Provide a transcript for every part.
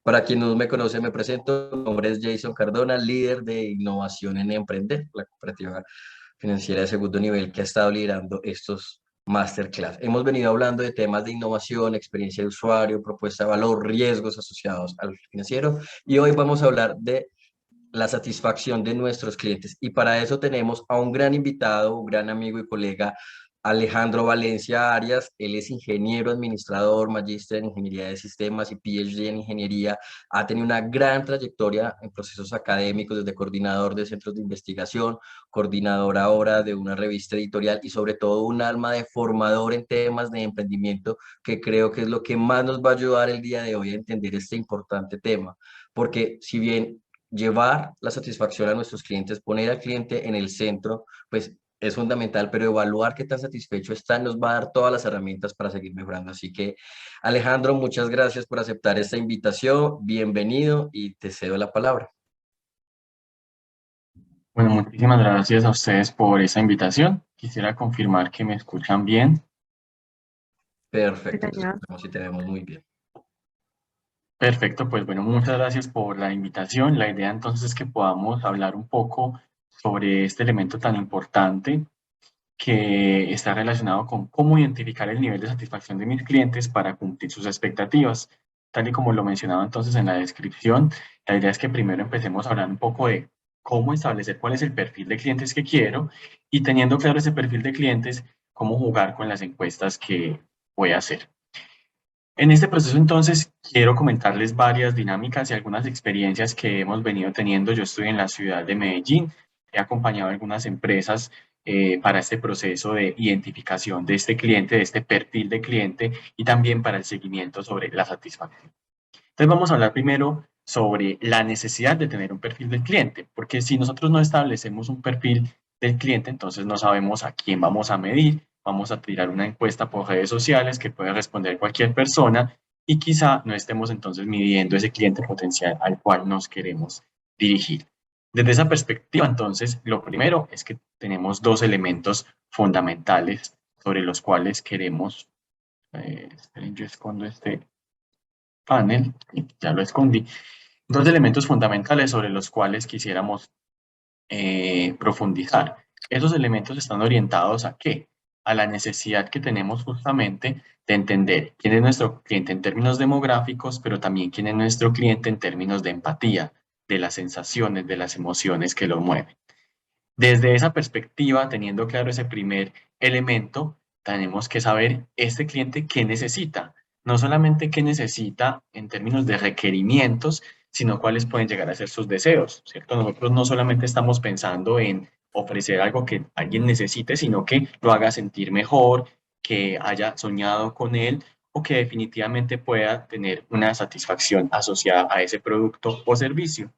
Para quien no me conoce, me presento. Mi nombre es Jason Cardona, líder de innovación en Emprender, la cooperativa financiera de segundo nivel que ha estado liderando estos masterclass. Hemos venido hablando de temas de innovación, experiencia de usuario, propuesta de valor, riesgos asociados al financiero, y hoy vamos a hablar de la satisfacción de nuestros clientes. Y para eso tenemos a un gran invitado, un gran amigo y colega, Alejandro Valencia Arias. Él es ingeniero administrador, magíster en ingeniería de sistemas y PhD en ingeniería. Ha tenido una gran trayectoria en procesos académicos, desde coordinador de centros de investigación, coordinador ahora de una revista editorial y sobre todo un alma de formador en temas de emprendimiento, que creo que es lo que más nos va a ayudar el día de hoy a entender este importante tema. Porque si bien llevar la satisfacción a nuestros clientes, poner al cliente en el centro, pues es fundamental, pero evaluar qué tan satisfecho está nos va a dar todas las herramientas para seguir mejorando. Así que, Alejandro, muchas gracias por aceptar esta invitación. Bienvenido y te cedo la palabra. Bueno, muchísimas gracias a ustedes por esa invitación. Quisiera confirmar que me escuchan bien. Sí, Perfecto, te señor. escuchamos y te vemos muy bien. Perfecto, pues bueno, muchas gracias por la invitación. La idea entonces es que podamos hablar un poco sobre este elemento tan importante que está relacionado con cómo identificar el nivel de satisfacción de mis clientes para cumplir sus expectativas. Tal y como lo mencionaba entonces en la descripción, la idea es que primero empecemos a hablar un poco de cómo establecer cuál es el perfil de clientes que quiero y teniendo claro ese perfil de clientes, cómo jugar con las encuestas que voy a hacer. En este proceso entonces quiero comentarles varias dinámicas y algunas experiencias que hemos venido teniendo. Yo estoy en la ciudad de Medellín, he acompañado a algunas empresas para este proceso de identificación de este cliente, de este perfil de cliente y también para el seguimiento sobre la satisfacción. Entonces vamos a hablar primero sobre la necesidad de tener un perfil del cliente, porque si nosotros no establecemos un perfil del cliente, entonces no sabemos a quién vamos a medir, vamos a tirar una encuesta por redes sociales que puede responder cualquier persona y quizá no estemos entonces midiendo ese cliente potencial al cual nos queremos dirigir. Desde esa perspectiva, entonces, lo primero es que tenemos dos elementos fundamentales sobre los cuales queremos, esperen, yo escondo este panel, y ya lo escondí, dos elementos fundamentales sobre los cuales quisiéramos profundizar. Esos elementos están orientados ¿a qué? A la necesidad que tenemos justamente de entender quién es nuestro cliente en términos demográficos, pero también quién es nuestro cliente en términos de empatía, de las sensaciones, de las emociones que lo mueven. Desde esa perspectiva, teniendo claro ese primer elemento, tenemos que saber este cliente qué necesita. No solamente qué necesita en términos de requerimientos, sino cuáles pueden llegar a ser sus deseos, ¿cierto? Nosotros no solamente estamos pensando en ofrecer algo que alguien necesite, sino que lo haga sentir mejor, que haya soñado con él o que definitivamente pueda tener una satisfacción asociada a ese producto o servicio.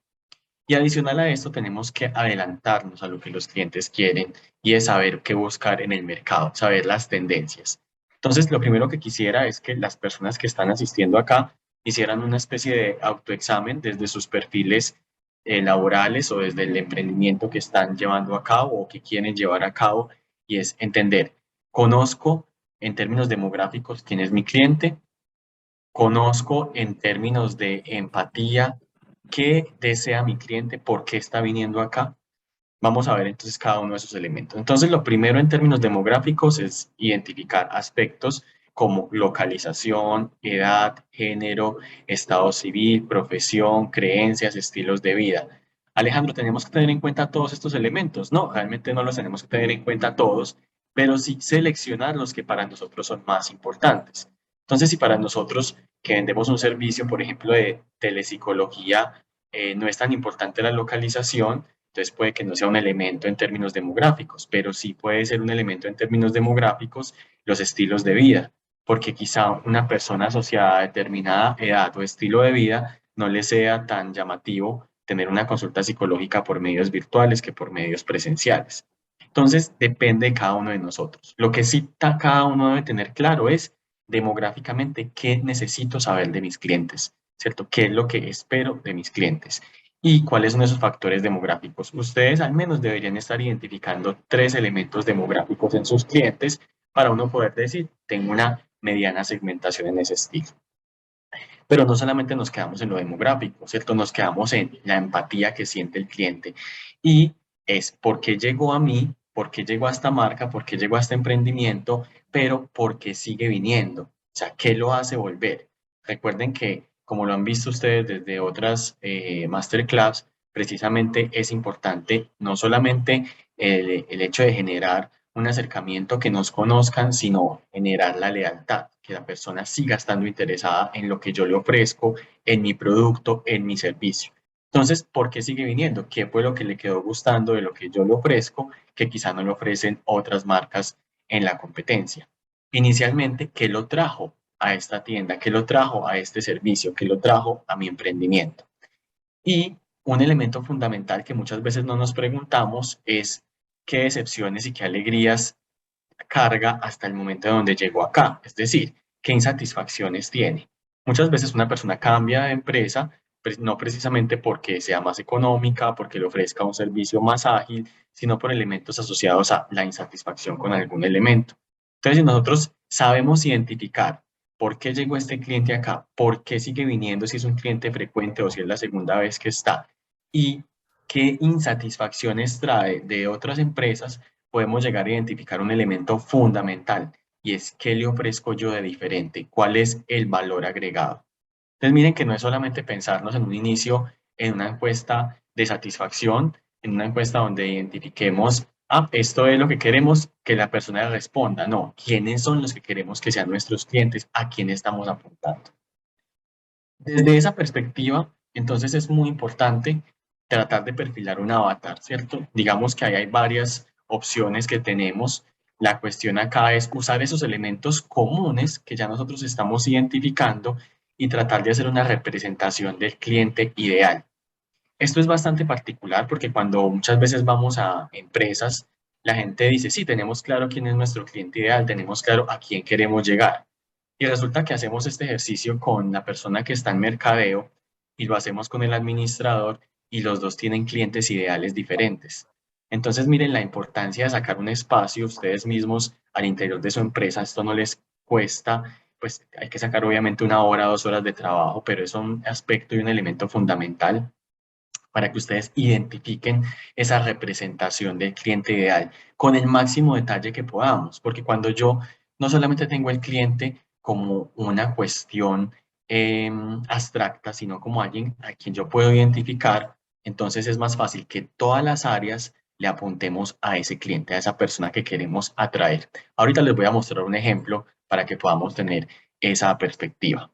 Y adicional a esto, tenemos que adelantarnos a lo que los clientes quieren y es saber qué buscar en el mercado, saber las tendencias. Entonces, lo primero que quisiera es que las personas que están asistiendo acá hicieran una especie de autoexamen desde sus perfiles laborales o desde el emprendimiento que están llevando a cabo o que quieren llevar a cabo y es entender, conozco en términos demográficos quién es mi cliente, conozco en términos de empatía qué desea mi cliente, por qué está viniendo acá. Vamos a ver entonces cada uno de esos elementos. Entonces, lo primero en términos demográficos es identificar aspectos como localización, edad, género, estado civil, profesión, creencias, estilos de vida. Alejandro, ¿tenemos que tener en cuenta todos estos elementos? No, realmente no los tenemos que tener en cuenta todos, pero sí seleccionar los que para nosotros son más importantes. Entonces, si para nosotros que vendemos un servicio, por ejemplo, de telepsicología, no es tan importante la localización, entonces puede que no sea un elemento en términos demográficos, pero sí puede ser un elemento en términos demográficos los estilos de vida, porque quizá una persona asociada a determinada edad o estilo de vida no le sea tan llamativo tener una consulta psicológica por medios virtuales que por medios presenciales. Entonces, depende de cada uno de nosotros. Lo que sí cada uno debe tener claro es demográficamente qué necesito saber de mis clientes, ¿cierto? ¿Qué es lo que espero de mis clientes? ¿Y cuáles son esos factores demográficos? Ustedes al menos deberían estar identificando tres elementos demográficos en sus clientes para uno poder decir, tengo una mediana segmentación en ese estilo. Pero no solamente nos quedamos en lo demográfico, ¿cierto? Nos quedamos en la empatía que siente el cliente. Y es por qué llegó a mí, por qué llegó a esta marca, por qué llegó a este emprendimiento, pero por qué sigue viniendo. O sea, ¿qué lo hace volver? Recuerden que, como lo han visto ustedes desde otras masterclass, precisamente es importante no solamente el hecho de generar un acercamiento que nos conozcan, sino generar la lealtad, que la persona siga estando interesada en lo que yo le ofrezco, en mi producto, en mi servicio. Entonces, ¿por qué sigue viniendo? ¿Qué fue lo que le quedó gustando de lo que yo le ofrezco que quizá no le ofrecen otras marcas en la competencia? Inicialmente, ¿qué lo trajo a esta tienda? ¿Qué lo trajo a este servicio? ¿Qué lo trajo a mi emprendimiento? Y un elemento fundamental que muchas veces no nos preguntamos es qué decepciones y qué alegrías carga hasta el momento de donde llegó acá, es decir, qué insatisfacciones tiene. Muchas veces una persona cambia de empresa, no precisamente porque sea más económica, porque le ofrezca un servicio más ágil, sino por elementos asociados a la insatisfacción con algún elemento. Entonces, si nosotros sabemos identificar por qué llegó este cliente acá, por qué sigue viniendo, si es un cliente frecuente o si es la segunda vez que está, y qué insatisfacciones trae de otras empresas, podemos llegar a identificar un elemento fundamental y es qué le ofrezco yo de diferente, cuál es el valor agregado. Entonces miren que no es solamente pensarnos en un inicio en una encuesta de satisfacción, en una encuesta donde identifiquemos, esto es lo que queremos que la persona responda, no, quiénes son los que queremos que sean nuestros clientes, a quién estamos apuntando. Desde esa perspectiva, entonces es muy importante tratar de perfilar un avatar, ¿cierto? Digamos que ahí hay varias opciones que tenemos. La cuestión acá es usar esos elementos comunes que ya nosotros estamos identificando y tratar de hacer una representación del cliente ideal. Esto es bastante particular porque cuando muchas veces vamos a empresas, la gente dice, sí, tenemos claro quién es nuestro cliente ideal, tenemos claro a quién queremos llegar. Y resulta que hacemos este ejercicio con la persona que está en mercadeo y lo hacemos con el administrador y los dos tienen clientes ideales diferentes. Entonces, miren la importancia de sacar un espacio ustedes mismos al interior de su empresa. Esto no les cuesta, pues hay que sacar obviamente 1 hora, 2 horas de trabajo, pero es un aspecto y un elemento fundamental para que ustedes identifiquen esa representación del cliente ideal con el máximo detalle que podamos, porque cuando yo no solamente tengo el cliente como una cuestión abstracta, sino como alguien a quien yo puedo identificar, entonces es más fácil que todas las áreas le apuntemos a ese cliente, a esa persona que queremos atraer. Ahorita les voy a mostrar un ejemplo para que podamos tener esa perspectiva.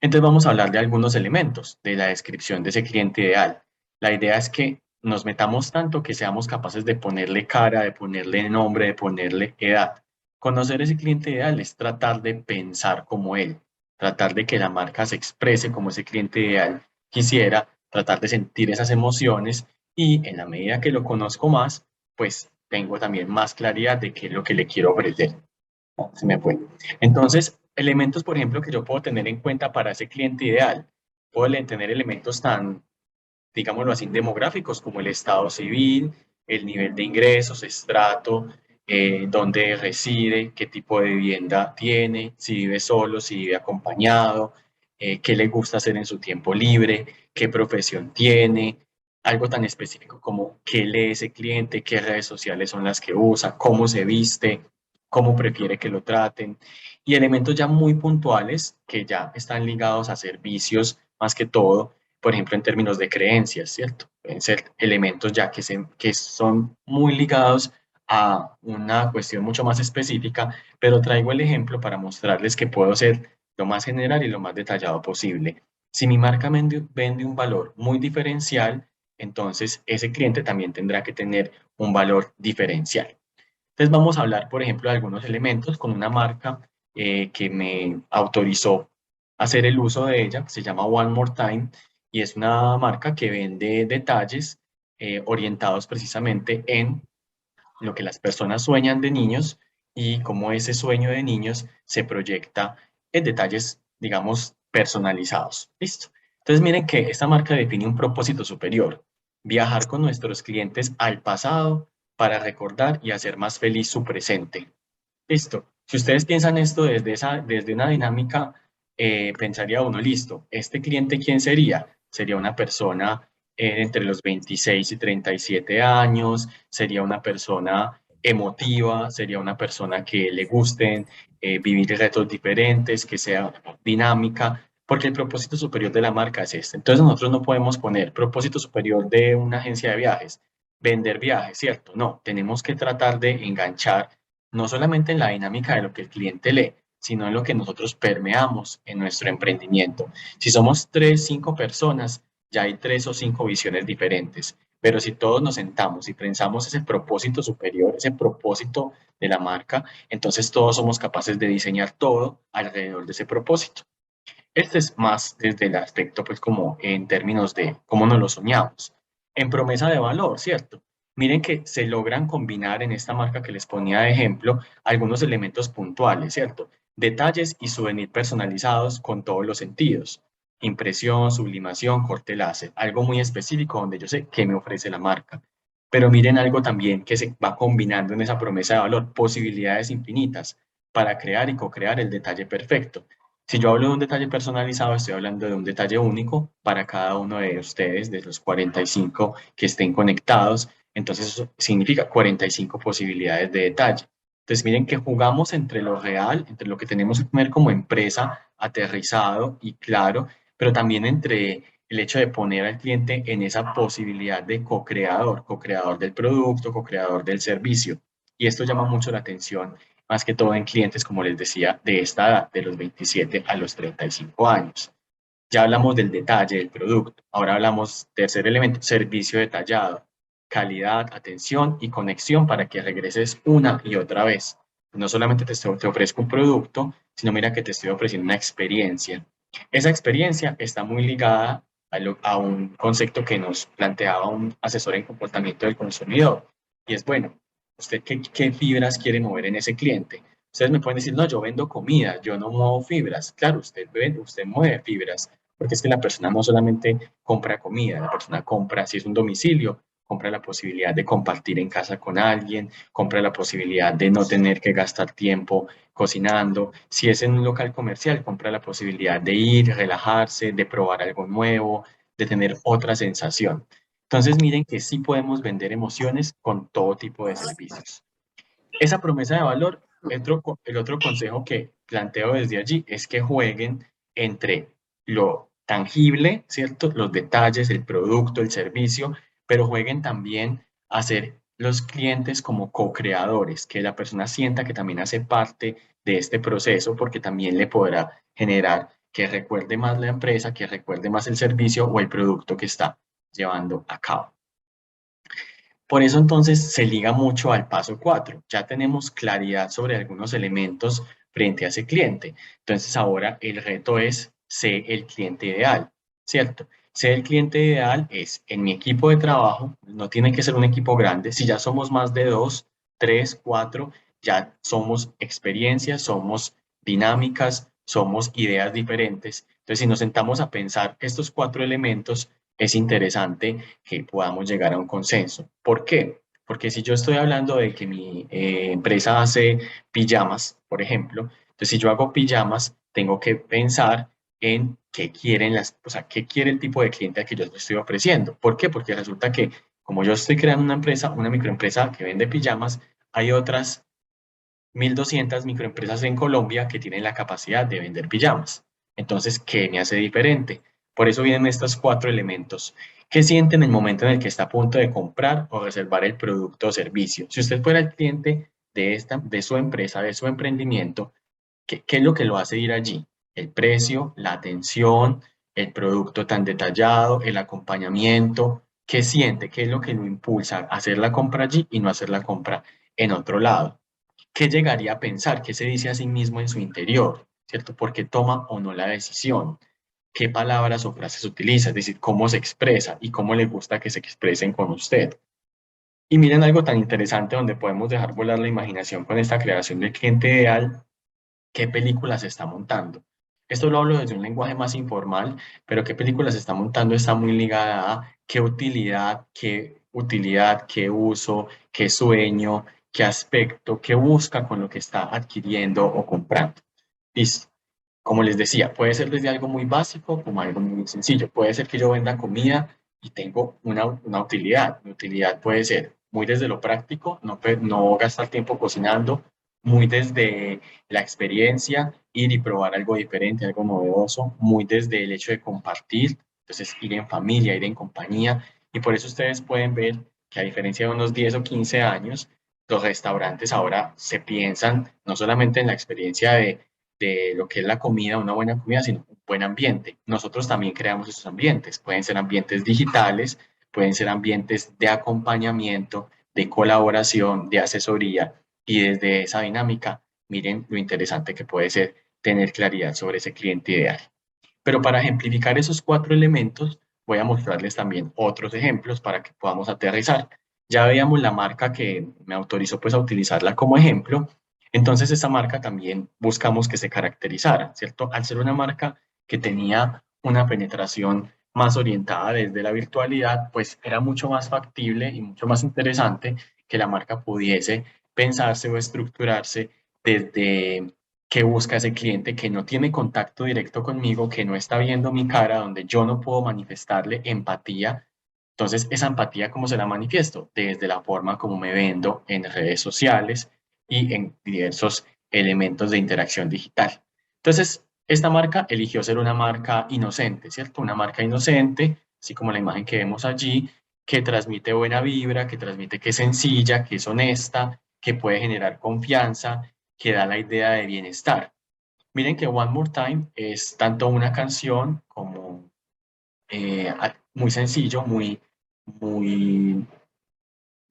Entonces vamos a hablar de algunos elementos de la descripción de ese cliente ideal. La idea es que nos metamos tanto que seamos capaces de ponerle cara, de ponerle nombre, de ponerle edad. Conocer ese cliente ideal es tratar de pensar como él, tratar de que la marca se exprese como ese cliente ideal quisiera, tratar de sentir esas emociones y en la medida que lo conozco más, pues tengo también más claridad de qué es lo que le quiero ofrecer. Se me fue. Entonces, elementos, por ejemplo, que yo puedo tener en cuenta para ese cliente ideal. Puedo tener elementos tan, digámoslo así, demográficos como el estado civil, el nivel de ingresos, estrato, dónde reside, qué tipo de vivienda tiene, si vive solo, si vive acompañado, qué le gusta hacer en su tiempo libre, qué profesión tiene, algo tan específico como qué lee ese cliente, qué redes sociales son las que usa, cómo se viste, cómo prefiere que lo traten, y elementos ya muy puntuales que ya están ligados a servicios más que todo, por ejemplo, en términos de creencias, ¿cierto? Pueden ser elementos ya que son muy ligados a una cuestión mucho más específica, pero traigo el ejemplo para mostrarles que puedo ser lo más general y lo más detallado posible. Si mi marca vende un valor muy diferencial, entonces ese cliente también tendrá que tener un valor diferencial. Entonces vamos a hablar, por ejemplo, de algunos elementos con una marca que me autorizó hacer el uso de ella, que se llama One More Time, y es una marca que vende detalles orientados precisamente en lo que las personas sueñan de niños y cómo ese sueño de niños se proyecta en detalles, digamos, personalizados. ¿Listo? Entonces miren que esta marca define un propósito superior, viajar con nuestros clientes al pasado para recordar y hacer más feliz su presente. Listo. Si ustedes piensan esto desde una dinámica pensaría uno, listo, ¿este cliente quién sería? Sería una persona entre los 26 y 37 años, sería una persona emotiva, sería una persona que le gusten vivir retos diferentes, que sea dinámica, porque el propósito superior de la marca es este. Entonces nosotros no podemos poner propósito superior de una agencia de viajes, vender viajes, ¿cierto? No, tenemos que tratar de enganchar no solamente en la dinámica de lo que el cliente lee, sino en lo que nosotros permeamos en nuestro emprendimiento. Si somos 3, 5 personas, ya hay 3 o 5 visiones diferentes. Pero si todos nos sentamos y pensamos ese propósito superior, ese propósito de la marca, entonces todos somos capaces de diseñar todo alrededor de ese propósito. Este es más desde el aspecto, pues, como en términos de cómo nos lo soñamos. En promesa de valor, ¿cierto? Miren que se logran combinar en esta marca que les ponía de ejemplo algunos elementos puntuales, ¿cierto? Detalles y souvenir personalizados con todos los sentidos. Impresión, sublimación, corte láser. Algo muy específico donde yo sé qué me ofrece la marca. Pero miren algo también que se va combinando en esa promesa de valor, posibilidades infinitas para crear y co-crear el detalle perfecto. Si yo hablo de un detalle personalizado, estoy hablando de un detalle único para cada uno de ustedes, de los 45 que estén conectados. Entonces, eso significa 45 posibilidades de detalle. Entonces, miren que jugamos entre lo real, entre lo que tenemos que tener como empresa aterrizado y claro, pero también entre el hecho de poner al cliente en esa posibilidad de co-creador del producto, co-creador del servicio. Y esto llama mucho la atención más que todo en clientes, como les decía, de esta edad, de los 27 a los 35 años. Ya hablamos del detalle del producto, ahora hablamos, tercer elemento, servicio detallado, calidad, atención y conexión para que regreses una y otra vez. No solamente te ofrezco un producto, sino mira que te estoy ofreciendo una experiencia. Esa experiencia está muy ligada a un concepto que nos planteaba un asesor en comportamiento del consumidor. Y es, bueno, ¿usted qué fibras quiere mover en ese cliente? Ustedes me pueden decir, no, yo vendo comida, yo no muevo fibras. Claro, usted mueve fibras, porque es que la persona no solamente compra comida, la persona compra, si es un domicilio, compra la posibilidad de compartir en casa con alguien, compra la posibilidad de no tener que gastar tiempo cocinando. Si es en un local comercial, compra la posibilidad de ir, relajarse, de probar algo nuevo, de tener otra sensación. Entonces, miren que sí podemos vender emociones con todo tipo de servicios. Esa promesa de valor, el otro consejo que planteo desde allí es que jueguen entre lo tangible, ¿cierto? Los detalles, el producto, el servicio, pero jueguen también a ser los clientes como co-creadores, que la persona sienta que también hace parte de este proceso, porque también le podrá generar que recuerde más la empresa, que recuerde más el servicio o el producto que está llevando a cabo. Por eso entonces se liga mucho al paso 4. Ya tenemos claridad sobre algunos elementos frente a ese cliente. Entonces ahora el reto es ser el cliente ideal, ¿cierto? Ser el cliente ideal es en mi equipo de trabajo, no tiene que ser un equipo grande. Si ya somos más de 2, 3, 4, ya somos experiencias, somos dinámicas, somos ideas diferentes. Entonces si nos sentamos a pensar estos 4 elementos, es interesante que podamos llegar a un consenso. ¿Por qué? Porque si yo estoy hablando de que mi empresa hace pijamas, por ejemplo, entonces si yo hago pijamas, tengo que pensar en qué quieren o sea, qué quiere el tipo de cliente al que yo estoy ofreciendo. ¿Por qué? Porque resulta que como yo estoy creando una empresa, una microempresa que vende pijamas, hay otras 1.200 microempresas en Colombia que tienen la capacidad de vender pijamas. Entonces, ¿qué me hace diferente? Por eso vienen estos 4 elementos. ¿Qué siente en el momento en el que está a punto de comprar o reservar el producto o servicio? Si usted fuera el cliente de su empresa, de su emprendimiento, ¿qué es lo que lo hace ir allí? El precio, la atención, el producto tan detallado, el acompañamiento. ¿Qué siente? ¿Qué es lo que lo impulsa a hacer la compra allí y no hacer la compra en otro lado? ¿Qué llegaría a pensar? ¿Qué se dice a sí mismo en su interior? ¿Cierto? ¿Por qué toma o no la decisión? ¿Qué palabras o frases utiliza? Es decir, cómo se expresa y cómo le gusta que se expresen con usted. Y miren algo tan interesante donde podemos dejar volar la imaginación con esta creación del cliente ideal, qué película se está montando. Esto lo hablo desde un lenguaje más informal, pero qué película se está montando está muy ligada a qué utilidad, qué uso, qué sueño, qué aspecto, qué busca con lo que está adquiriendo o comprando. Listo. Como les decía, puede ser desde algo muy básico como algo muy sencillo. Puede ser que yo venda comida y tengo una utilidad. Mi utilidad puede ser muy desde lo práctico, no gastar tiempo cocinando, muy desde la experiencia, ir y probar algo diferente, algo novedoso, muy desde el hecho de compartir, entonces ir en familia, ir en compañía. Y por eso ustedes pueden ver que a diferencia de unos 10 o 15 años, los restaurantes ahora se piensan no solamente en la experiencia de lo que es la comida, una buena comida, sino un buen ambiente. Nosotros también creamos esos ambientes. Pueden ser ambientes digitales, pueden ser ambientes de acompañamiento, de colaboración, de asesoría, y desde esa dinámica, miren lo interesante que puede ser tener claridad sobre ese cliente ideal. Pero para ejemplificar esos 4 elementos, voy a mostrarles también otros ejemplos para que podamos aterrizar. Ya veíamos la marca que me autorizó pues a utilizarla como ejemplo. Entonces esta marca también buscamos que se caracterizara, ¿cierto? Al ser una marca que tenía una penetración más orientada desde la virtualidad, pues era mucho más factible y mucho más interesante que la marca pudiese pensarse o estructurarse desde que busca ese cliente que no tiene contacto directo conmigo, que no está viendo mi cara, donde yo no puedo manifestarle empatía. Entonces, esa empatía, ¿cómo se la manifiesto? Desde la forma como me vendo en redes sociales y en diversos elementos de interacción digital. Entonces, esta marca eligió ser una marca inocente, ¿cierto? Una marca inocente, así como la imagen que vemos allí, que transmite buena vibra, que transmite que es sencilla, que es honesta, que puede generar confianza, que da la idea de bienestar. Miren que One More Time es tanto una canción como muy sencillo, muy,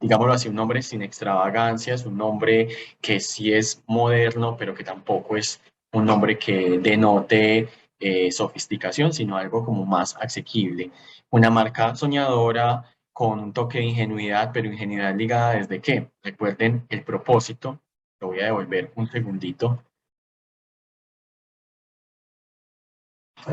digámoslo así, un nombre sin extravagancias, un nombre que sí es moderno, pero que tampoco es un nombre que denote sofisticación, sino algo como más asequible. Una marca soñadora con un toque de ingenuidad, pero ingenuidad ligada desde qué. Recuerden el propósito. Lo voy a devolver un segundito.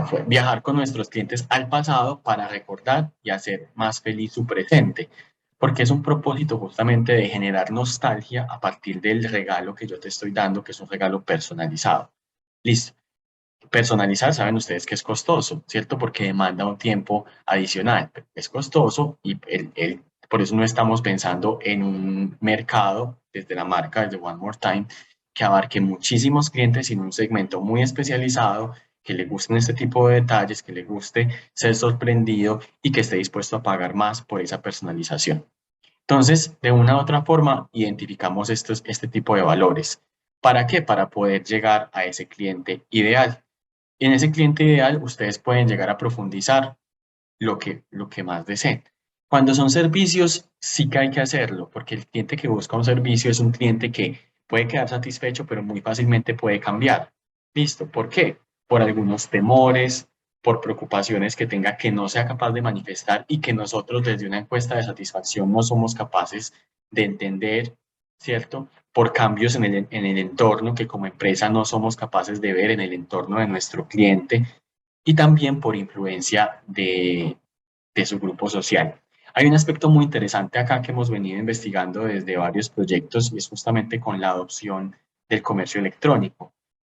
Fue viajar con nuestros clientes al pasado para recordar y hacer más feliz su presente, porque es un propósito justamente de generar nostalgia a partir del regalo que yo te estoy dando, que es un regalo personalizado. Listo. Personalizar, saben ustedes que es costoso, ¿cierto? Porque demanda un tiempo adicional. Es costoso y por eso no estamos pensando en un mercado desde la marca, desde One More Time, que abarque muchísimos clientes en un segmento muy especializado, que le gusten este tipo de detalles, que le guste ser sorprendido y que esté dispuesto a pagar más por esa personalización. Entonces, de una u otra forma, identificamos este tipo de valores. ¿Para qué? Para poder llegar a ese cliente ideal. En ese cliente ideal, ustedes pueden llegar a profundizar lo que más deseen. Cuando son servicios, sí que hay que hacerlo, porque el cliente que busca un servicio es un cliente que puede quedar satisfecho, pero muy fácilmente puede cambiar. ¿Listo? ¿Por qué? Por algunos temores, por preocupaciones que tenga que no sea capaz de manifestar y que nosotros desde una encuesta de satisfacción no somos capaces de entender, ¿cierto? Por cambios en el entorno que como empresa no somos capaces de ver en el entorno de nuestro cliente y también por influencia de su grupo social. Hay un aspecto muy interesante acá que hemos venido investigando desde varios proyectos y es justamente con la adopción del comercio electrónico.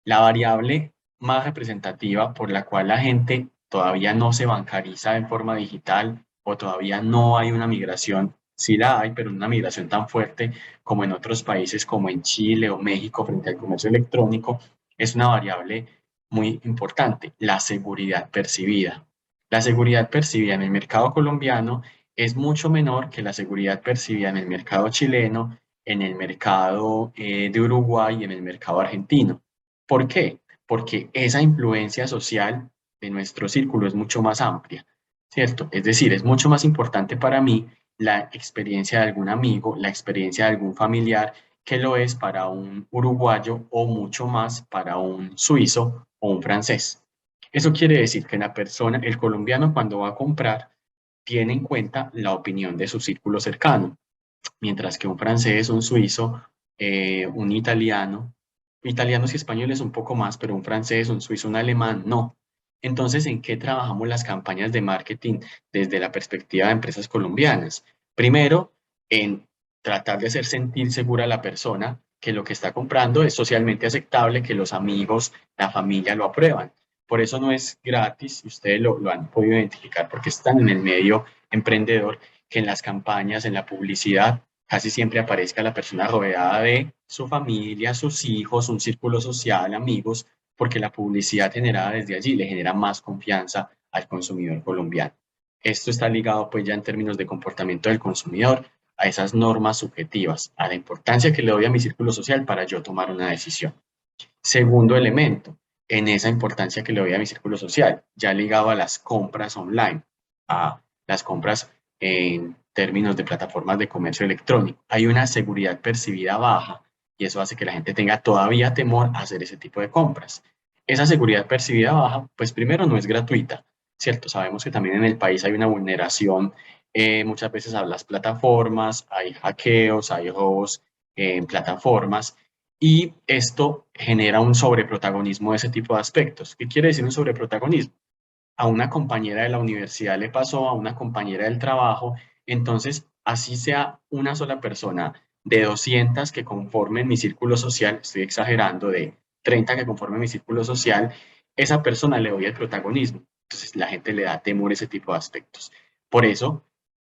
La variable más representativa por la cual la gente todavía no se bancariza en forma digital o todavía no hay una migración, sí la hay, pero una migración tan fuerte como en otros países como en Chile o México frente al comercio electrónico, es una variable muy importante, la seguridad percibida. La seguridad percibida en el mercado colombiano es mucho menor que la seguridad percibida en el mercado chileno, en el mercado de Uruguay y en el mercado argentino. ¿Por qué? Porque esa influencia social de nuestro círculo es mucho más amplia, ¿cierto? Es decir, es mucho más importante para mí la experiencia de algún amigo, la experiencia de algún familiar, que lo es para un uruguayo o mucho más para un suizo o un francés. Eso quiere decir que la persona, el colombiano, cuando va a comprar, tiene en cuenta la opinión de su círculo cercano, mientras que un francés, un suizo, un italianos y españoles un poco más, pero un francés, un suizo, un alemán, no. Entonces, ¿en qué trabajamos las campañas de marketing desde la perspectiva de empresas colombianas? Primero, en tratar de hacer sentir segura a la persona que lo que está comprando es socialmente aceptable, que los amigos, la familia lo aprueban. Por eso no es gratis, y ustedes lo han podido identificar porque están en el medio emprendedor, que en las campañas, en la publicidad, casi siempre aparezca la persona rodeada de su familia, sus hijos, un círculo social, amigos, porque la publicidad generada desde allí le genera más confianza al consumidor colombiano. Esto está ligado pues ya en términos de comportamiento del consumidor a esas normas subjetivas, a la importancia que le doy a mi círculo social para yo tomar una decisión. Segundo elemento, en esa importancia que le doy a mi círculo social, ya ligado a las compras online, a las compras en términos de plataformas de comercio electrónico. Hay una seguridad percibida baja y eso hace que la gente tenga todavía temor a hacer ese tipo de compras. Esa seguridad percibida baja, pues primero no es gratuita, ¿cierto? Sabemos que también en el país hay una vulneración muchas veces a las plataformas, hay hackeos, hay robos en plataformas y esto genera un sobreprotagonismo de ese tipo de aspectos. ¿Qué quiere decir un sobreprotagonismo? A una compañera de la universidad le pasó, a una compañera del trabajo, entonces así sea una sola persona de 200 que conformen mi círculo social, estoy exagerando, de 30 que conformen mi círculo social, esa persona le doy el protagonismo. Entonces la gente le da temor a ese tipo de aspectos. Por eso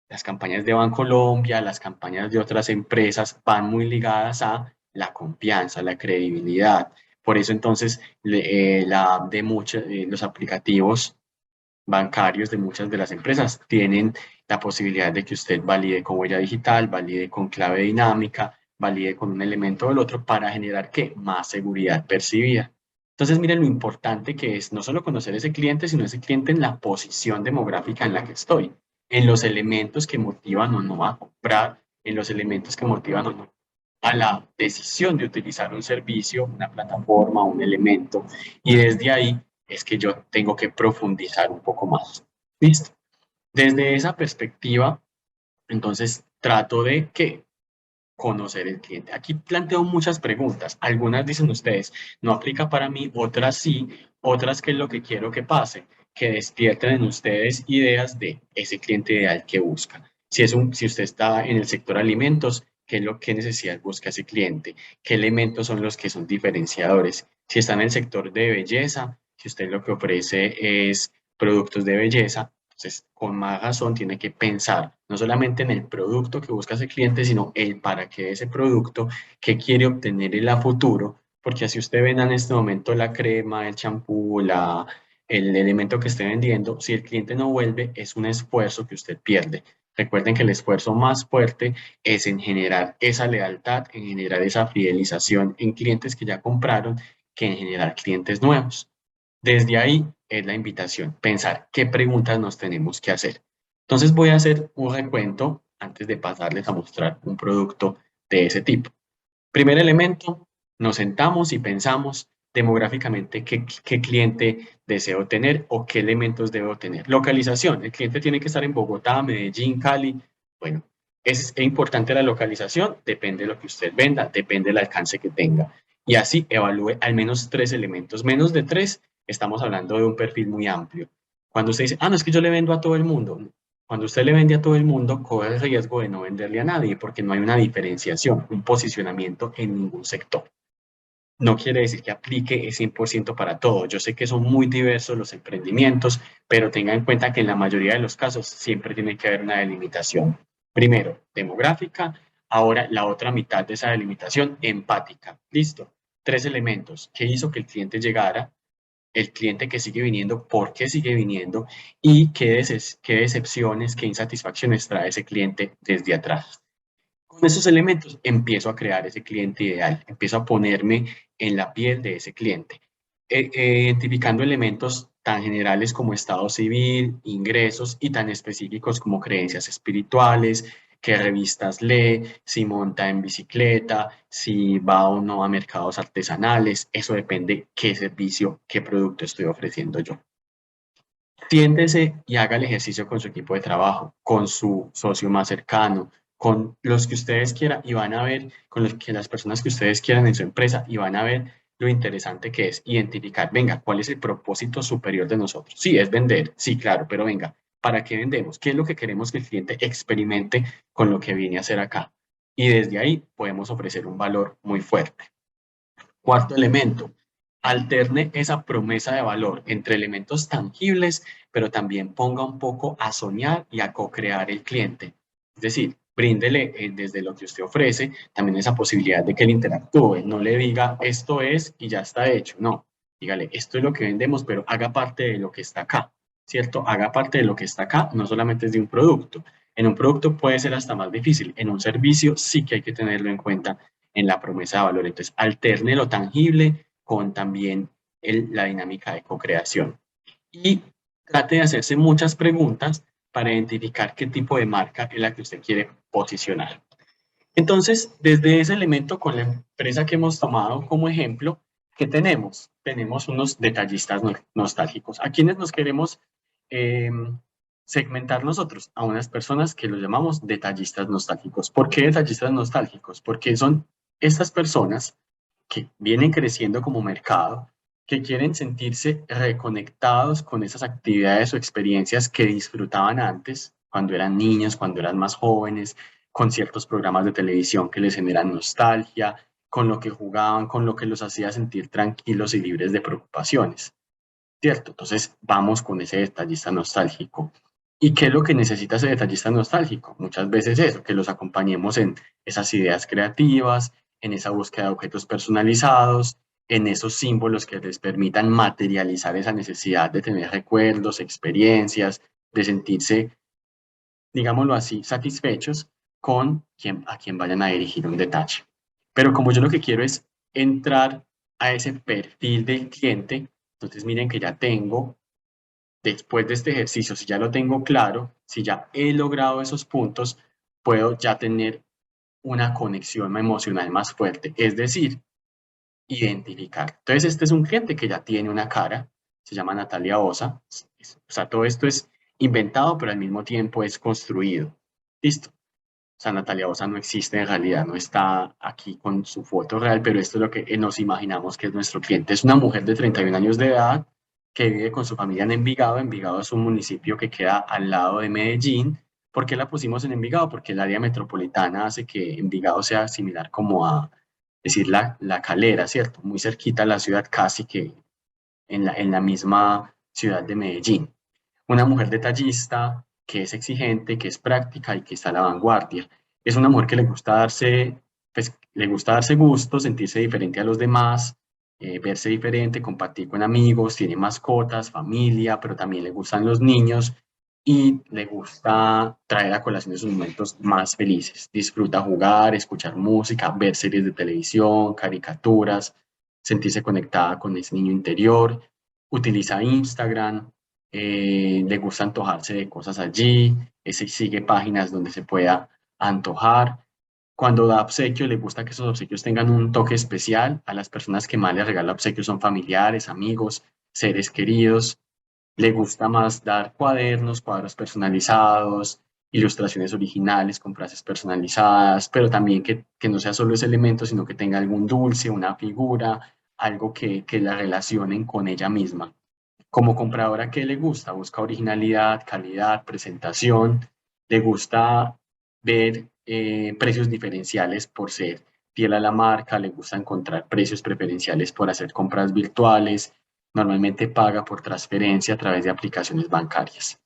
las campañas de Bancolombia, las campañas de otras empresas van muy ligadas a la confianza, la credibilidad. Por eso entonces los aplicativos bancarios de muchas de las empresas tienen la posibilidad de que usted valide con huella digital, valide con clave dinámica, valide con un elemento o el otro para generar ¿qué? Más seguridad percibida. Entonces, miren lo importante que es no solo conocer ese cliente, sino ese cliente en la posición demográfica en la que estoy, en los elementos que motivan o no a comprar, en los elementos que motivan o no a la decisión de utilizar un servicio, una plataforma, un elemento, y desde ahí es que yo tengo que profundizar un poco más. ¿Listo? Desde esa perspectiva, entonces trato de que conocer el cliente. Aquí planteo muchas preguntas. Algunas dicen ustedes, no aplica para mí, otras sí, otras que es lo que quiero que pase, que despierten en ustedes ideas de ese cliente ideal que busca. Si usted está en el sector alimentos, ¿qué necesidad busca ese cliente? ¿Qué elementos son los que son diferenciadores? Si está en el sector de belleza, si usted lo que ofrece es productos de belleza, entonces, con más razón, tiene que pensar no solamente en el producto que busca ese cliente, sino el para qué ese producto, qué quiere obtener en el futuro, porque así usted venda en este momento la crema, el champú, el elemento que esté vendiendo, si el cliente no vuelve, es un esfuerzo que usted pierde. Recuerden que el esfuerzo más fuerte es en generar esa lealtad, en generar esa fidelización en clientes que ya compraron, que en generar clientes nuevos. Desde ahí es la invitación, pensar qué preguntas nos tenemos que hacer. Entonces voy a hacer un recuento antes de pasarles a mostrar un producto de ese tipo. Primer elemento, nos sentamos y pensamos demográficamente qué cliente deseo tener o qué elementos debo tener. Localización, el cliente tiene que estar en Bogotá, Medellín, Cali. Bueno, es importante la localización, depende de lo que usted venda, depende del alcance que tenga. Y así evalúe al menos 3 elementos. Menos de 3, estamos hablando de un perfil muy amplio. Cuando usted dice, no, es que yo le vendo a todo el mundo. Cuando usted le vende a todo el mundo, corre el riesgo de no venderle a nadie porque no hay una diferenciación, un posicionamiento en ningún sector. No quiere decir que aplique 100% para todo. Yo sé que son muy diversos los emprendimientos, pero tenga en cuenta que en la mayoría de los casos siempre tiene que haber una delimitación. Primero, demográfica. Ahora, la otra mitad de esa delimitación, empática. Listo. 3 elementos. ¿Qué hizo que el cliente llegara? El cliente que sigue viniendo, por qué sigue viniendo y qué decepciones, qué insatisfacciones trae ese cliente desde atrás. Con esos elementos empiezo a crear ese cliente ideal, empiezo a ponerme en la piel de ese cliente, identificando elementos tan generales como estado civil, ingresos y tan específicos como creencias espirituales, qué revistas lee, si monta en bicicleta, si va o no a mercados artesanales, eso depende qué servicio, qué producto estoy ofreciendo yo. Siéntese y haga el ejercicio con su equipo de trabajo, con su socio más cercano, con los que ustedes quieran y van a ver, con las personas que ustedes quieran en su empresa y van a ver lo interesante que es identificar, venga, ¿cuál es el propósito superior de nosotros? Sí, es vender, sí, claro, pero venga, ¿para qué vendemos? ¿Qué es lo que queremos que el cliente experimente con lo que viene a hacer acá? y desde ahí podemos ofrecer un valor muy fuerte. Cuarto elemento, alterne esa promesa de valor entre elementos tangibles, pero también ponga un poco a soñar y a co-crear el cliente. Es decir, bríndele desde lo que usted ofrece también esa posibilidad de que él interactúe. No le diga esto es y ya está hecho. No, dígale esto es lo que vendemos, pero haga parte de lo que está acá, ¿cierto? Haga parte de lo que está acá, no solamente es de un producto. En un producto puede ser hasta más difícil. En un servicio sí que hay que tenerlo en cuenta en la promesa de valor. Entonces, alterne lo tangible con también la dinámica de co-creación. Y trate de hacerse muchas preguntas para identificar qué tipo de marca es la que usted quiere posicionar. Entonces, desde ese elemento con la empresa que hemos tomado como ejemplo, ¿qué tenemos? Tenemos unos detallistas nostálgicos. ¿A quienes nos queremos segmentar nosotros? A unas personas que los llamamos detallistas nostálgicos. ¿Por qué detallistas nostálgicos? Porque son estas personas que vienen creciendo como mercado, que quieren sentirse reconectados con esas actividades o experiencias que disfrutaban antes, cuando eran niños, cuando eran más jóvenes, con ciertos programas de televisión que les generan nostalgia, con lo que jugaban, con lo que los hacía sentir tranquilos y libres de preocupaciones, ¿cierto? Entonces vamos con ese detallista nostálgico. ¿Y qué es lo que necesita ese detallista nostálgico? Muchas veces eso, que los acompañemos en esas ideas creativas, en esa búsqueda de objetos personalizados, en esos símbolos que les permitan materializar esa necesidad de tener recuerdos, experiencias, de sentirse, digámoslo así, satisfechos con a quien vayan a dirigir un detalle. Pero como yo lo que quiero es entrar a ese perfil del cliente, entonces miren que ya tengo, después de este ejercicio, si ya lo tengo claro, si ya he logrado esos puntos, puedo ya tener una conexión emocional más fuerte, es decir, identificar. Entonces, este es un cliente que ya tiene una cara, se llama Natalia Osa, o sea, todo esto es inventado, pero al mismo tiempo es construido. Listo. O sea, Natalia Osa no existe en realidad, no está aquí con su foto real, pero esto es lo que nos imaginamos que es nuestro cliente. Es una mujer de 31 años de edad que vive con su familia en Envigado. Envigado es un municipio que queda al lado de Medellín. ¿Por qué la pusimos en Envigado? Porque el área metropolitana hace que Envigado sea similar como a decir la Calera, ¿cierto? Muy cerquita a la ciudad, casi que en la misma ciudad de Medellín. Una mujer detallista, que es exigente, que es práctica y que está a la vanguardia. Es una mujer que le gusta darse, pues, le gusta darse gusto, sentirse diferente a los demás, verse diferente, compartir con amigos, tiene mascotas, familia, pero también le gustan los niños y le gusta traer a colación sus momentos más felices. Disfruta jugar, escuchar música, ver series de televisión, caricaturas, sentirse conectada con ese niño interior. Utiliza Instagram, le gusta antojarse de cosas allí, sigue páginas donde se pueda antojar. Cuando da obsequios, le gusta que esos obsequios tengan un toque especial. A las personas que más le regala obsequios son familiares, amigos, seres queridos. Le gusta más dar cuadernos, cuadros personalizados, ilustraciones originales con frases personalizadas, pero también que no sea solo ese elemento, sino que tenga algún dulce, una figura, algo que la relacionen con ella misma. Como compradora, ¿qué le gusta? Busca originalidad, calidad, presentación. Le gusta ver precios diferenciales por ser fiel a la marca. Le gusta encontrar precios preferenciales por hacer compras virtuales. Normalmente paga por transferencia a través de aplicaciones bancarias.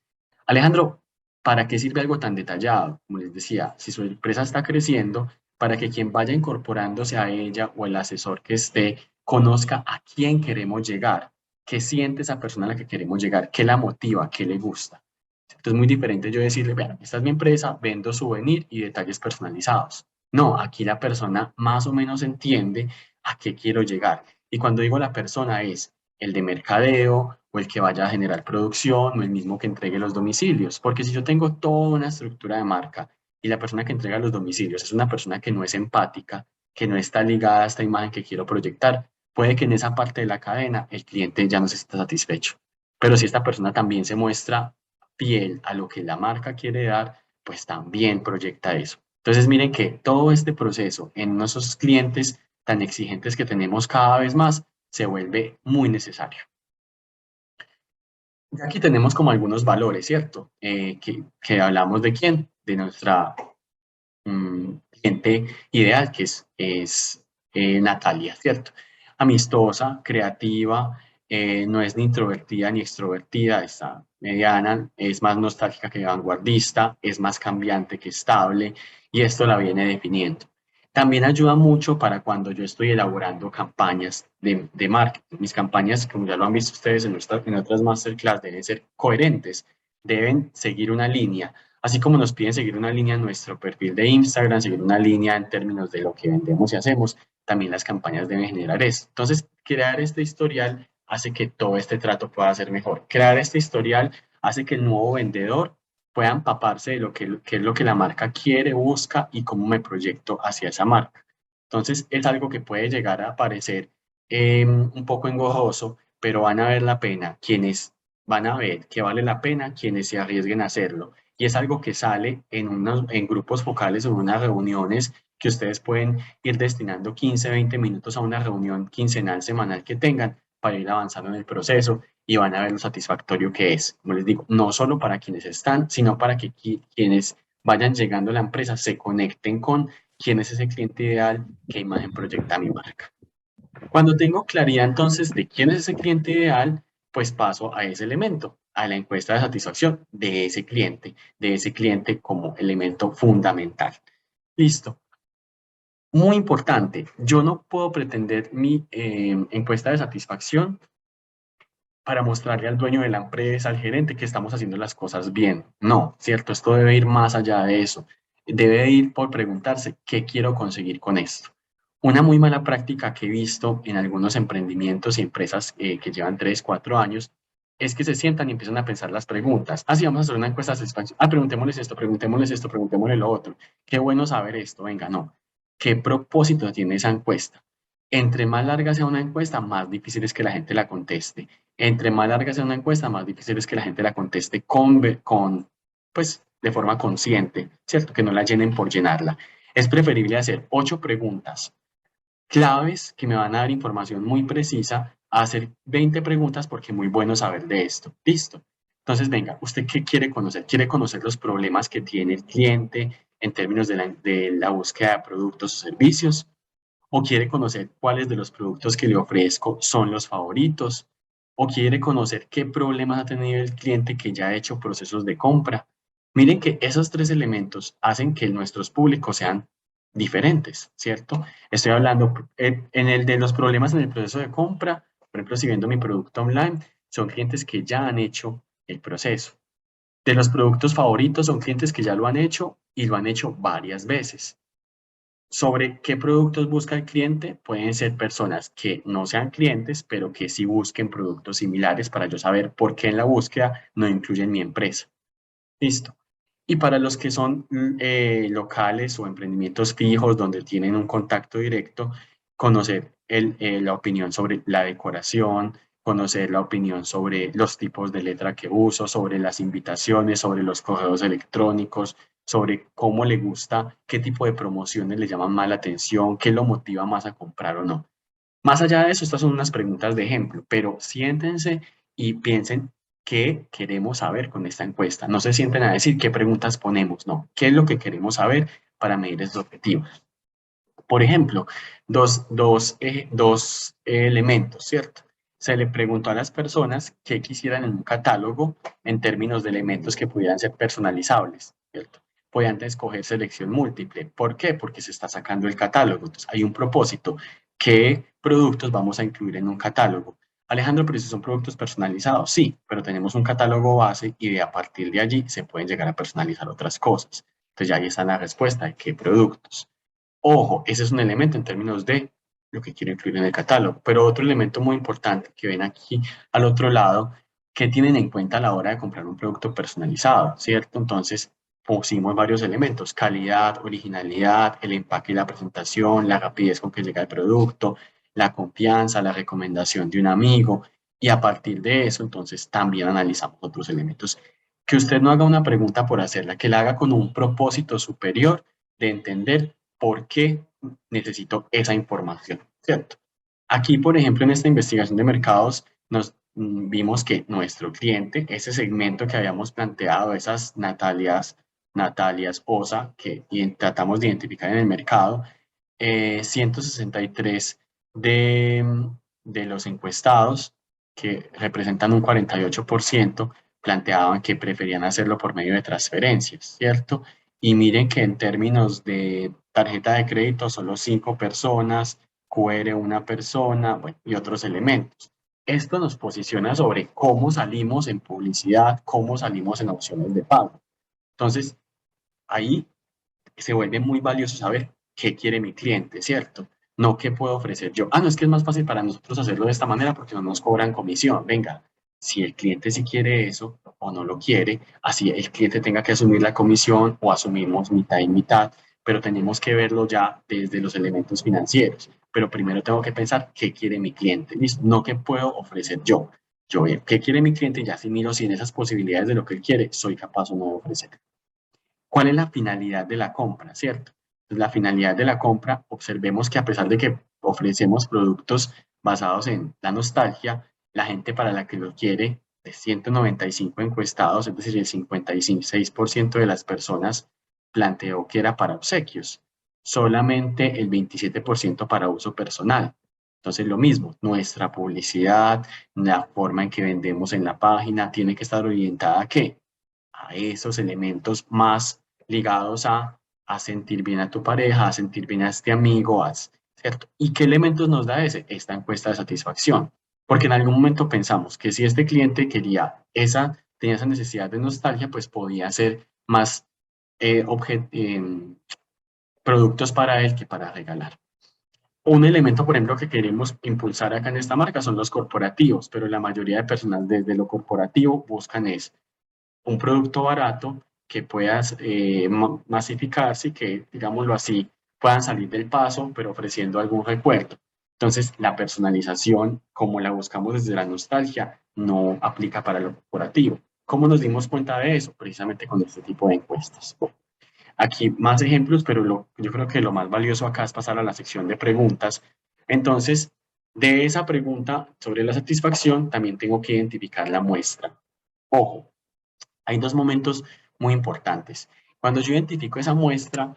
Alejandro, ¿para qué sirve algo tan detallado? Como les decía, si su empresa está creciendo, para que quien vaya incorporándose a ella o el asesor que esté conozca a quién queremos llegar, qué siente esa persona a la que queremos llegar, qué la motiva, qué le gusta. Entonces es muy diferente yo decirle, vean, esta es mi empresa, vendo souvenir y detalles personalizados. No, aquí la persona más o menos entiende a qué quiero llegar. Y cuando digo la persona es el de mercadeo o el que vaya a generar producción o el mismo que entregue los domicilios. Porque si yo tengo toda una estructura de marca y la persona que entrega los domicilios es una persona que no es empática, que no está ligada a esta imagen que quiero proyectar, puede que en esa parte de la cadena el cliente ya no se sienta satisfecho. Pero si esta persona también se muestra fiel a lo que la marca quiere dar, pues también proyecta eso. Entonces miren que todo este proceso en nuestros clientes tan exigentes que tenemos cada vez más se vuelve muy necesario. Y aquí tenemos como algunos valores, ¿cierto? Que hablamos de quién, de nuestra cliente ideal, que es Natalia, ¿cierto? Amistosa, creativa, no es ni introvertida ni extrovertida, está mediana, es más nostálgica que vanguardista, es más cambiante que estable, y esto la viene definiendo. También ayuda mucho para cuando yo estoy elaborando campañas de marketing. Mis campañas, como ya lo han visto ustedes en otras masterclass, deben ser coherentes, deben seguir una línea. Así como nos piden seguir una línea en nuestro perfil de Instagram, seguir una línea en términos de lo que vendemos y hacemos, también las campañas deben generar eso. Entonces, crear este historial hace que todo este trato pueda ser mejor. Crear este historial hace que el nuevo vendedor pueda empaparse de lo que es lo que la marca quiere, busca y cómo me proyecto hacia esa marca. Entonces, es algo que puede llegar a parecer un poco engorroso, pero van a ver la pena quienes van a ver que vale la pena quienes se arriesguen a hacerlo. Y es algo que sale en grupos focales o en unas reuniones que ustedes pueden ir destinando 15, 20 minutos a una reunión quincenal, semanal que tengan para ir avanzando en el proceso y van a ver lo satisfactorio que es. Como les digo, no solo para quienes están, sino para que quienes vayan llegando a la empresa se conecten con quién es ese cliente ideal, qué imagen proyecta mi marca. Cuando tengo claridad entonces de quién es ese cliente ideal, pues paso a ese elemento, a la encuesta de satisfacción de ese cliente como elemento fundamental. Listo. Muy importante, yo no puedo pretender mi encuesta de satisfacción para mostrarle al dueño de la empresa, al gerente, que estamos haciendo las cosas bien. No, ¿cierto? Esto debe ir más allá de eso. Debe ir por preguntarse, ¿qué quiero conseguir con esto? Una muy mala práctica que he visto en algunos emprendimientos y empresas que llevan 3, 4 años es que se sientan y empiezan a pensar las preguntas. Así vamos a hacer una encuesta de satisfacción. Ah, preguntémosles esto, preguntémosles esto, preguntémosle lo otro. Qué bueno saber esto. Venga, no. ¿Qué propósito tiene esa encuesta? Entre más larga sea una encuesta, más difícil es que la gente la conteste. Entre más larga sea una encuesta, más difícil es que la gente la conteste pues, de forma consciente, ¿cierto? Que no la llenen por llenarla. Es preferible hacer 8 preguntas claves que me van a dar información muy precisa a hacer 20 preguntas porque muy bueno saber de esto. Listo. Entonces, venga, ¿usted qué quiere conocer? ¿Quiere conocer los problemas que tiene el cliente en términos de la búsqueda de productos o servicios? ¿O quiere conocer cuáles de los productos que le ofrezco son los favoritos? ¿O quiere conocer qué problemas ha tenido el cliente que ya ha hecho procesos de compra? Miren que esos 3 elementos hacen que nuestros públicos sean diferentes, ¿cierto? Estoy hablando en el de los problemas en el proceso de compra, por ejemplo, si vendo mi producto online, son clientes que ya han hecho el proceso. De los productos favoritos son clientes que ya lo han hecho y lo han hecho varias veces. Sobre qué productos busca el cliente, pueden ser personas que no sean clientes, pero que sí busquen productos similares para yo saber por qué en la búsqueda no incluyen mi empresa. Listo. Y para los que son locales o emprendimientos fijos donde tienen un contacto directo, conocer la opinión sobre la decoración, conocer la opinión sobre los tipos de letra que uso, sobre las invitaciones, sobre los correos electrónicos, sobre cómo le gusta, qué tipo de promociones le llaman más la atención, qué lo motiva más a comprar o no. Más allá de eso, estas son unas preguntas de ejemplo, pero siéntense y piensen qué queremos saber con esta encuesta. No se sienten a decir qué preguntas ponemos, no, qué es lo que queremos saber para medir estos objetivos. Por ejemplo, dos elementos, ¿cierto? Se le preguntó a las personas qué quisieran en un catálogo en términos de elementos que pudieran ser personalizables, ¿cierto? Podían escoger selección múltiple. ¿Por qué? Porque se está sacando el catálogo. Entonces, hay un propósito. ¿Qué productos vamos a incluir en un catálogo? Alejandro, pero si son productos personalizados, sí, pero tenemos un catálogo base y a partir de allí se pueden llegar a personalizar otras cosas. Entonces, ya ahí está la respuesta de qué productos. Ojo, ese es un elemento en términos de lo que quiero incluir en el catálogo. Pero otro elemento muy importante que ven aquí al otro lado, que tienen en cuenta a la hora de comprar un producto personalizado, ¿cierto? Entonces, pusimos varios elementos: calidad, originalidad, el empaque y la presentación, la rapidez con que llega el producto, la confianza, la recomendación de un amigo. Y a partir de eso, entonces, también analizamos otros elementos. Que usted no haga una pregunta por hacerla, que la haga con un propósito superior de entender por qué necesito esa información, ¿cierto? Aquí, por ejemplo, en esta investigación de mercados, nos vimos que nuestro cliente, ese segmento que habíamos planteado, esas Natalias Natalia Esposa, que tratamos de identificar en el mercado. 163 de los encuestados, que representan un 48%, planteaban que preferían hacerlo por medio de transferencias, ¿cierto? Y miren que en términos de tarjeta de crédito, solo 5 personas, QR una persona, bueno, y otros elementos. Esto nos posiciona sobre cómo salimos en publicidad, cómo salimos en opciones de pago. Entonces, ahí se vuelve muy valioso saber qué quiere mi cliente, ¿cierto? No qué puedo ofrecer yo. Ah, no, es que es más fácil para nosotros hacerlo de esta manera porque no nos cobran comisión. Venga, si el cliente sí quiere eso o no lo quiere, así el cliente tenga que asumir la comisión o asumimos mitad y mitad, pero tenemos que verlo ya desde los elementos financieros. Pero primero tengo que pensar qué quiere mi cliente, ¿listo? No qué puedo ofrecer yo. Yo veo qué quiere mi cliente y ya si miro si en esas posibilidades de lo que él quiere soy capaz o no de ofrecer. ¿Cuál es la finalidad de la compra, cierto? Pues la finalidad de la compra, observemos que a pesar de que ofrecemos productos basados en la nostalgia, la gente para la que lo quiere, de 195 encuestados, es decir, el 56% de las personas planteó que era para obsequios, solamente el 27% para uso personal. Entonces, lo mismo, nuestra publicidad, la forma en que vendemos en la página, tiene que estar orientada ¿a qué? A esos elementos más ligados a sentir bien a tu pareja, a sentir bien a este amigo, ¿cierto? ¿Y qué elementos nos da esta encuesta de satisfacción? Porque en algún momento pensamos que si este cliente tenía esa necesidad de nostalgia, pues podía ser más productos para él que para regalar. Un elemento, por ejemplo, que queremos impulsar acá en esta marca son los corporativos, pero la mayoría de personas desde lo corporativo buscan un producto barato que pueda masificarse y que, digámoslo así, puedan salir del paso, pero ofreciendo algún recuerdo. Entonces, la personalización, como la buscamos desde la nostalgia, no aplica para lo corporativo. ¿Cómo nos dimos cuenta de eso? Precisamente con este tipo de encuestas. Aquí más ejemplos, pero yo creo que lo más valioso acá es pasar a la sección de preguntas. Entonces, de esa pregunta sobre la satisfacción, también tengo que identificar la muestra. Ojo, hay dos momentos muy importantes. Cuando yo identifico esa muestra,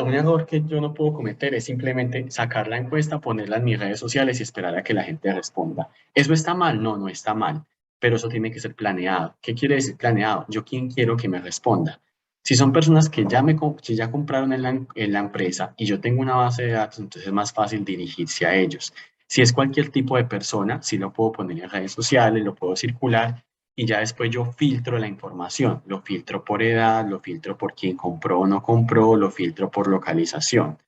un error que yo no puedo cometer es simplemente sacar la encuesta, ponerla en mis redes sociales y esperar a que la gente responda. ¿Eso está mal? No, no está mal, pero eso tiene que ser planeado. ¿Qué quiere decir planeado? Yo quién quiero que me responda. Si son personas que ya compraron en la empresa y yo tengo una base de datos, entonces es más fácil dirigirse a ellos. Si es cualquier tipo de persona, sí lo puedo poner en redes sociales, lo puedo circular y ya después yo filtro la información, lo filtro por edad, lo filtro por quién compró o no compró, lo filtro por localización.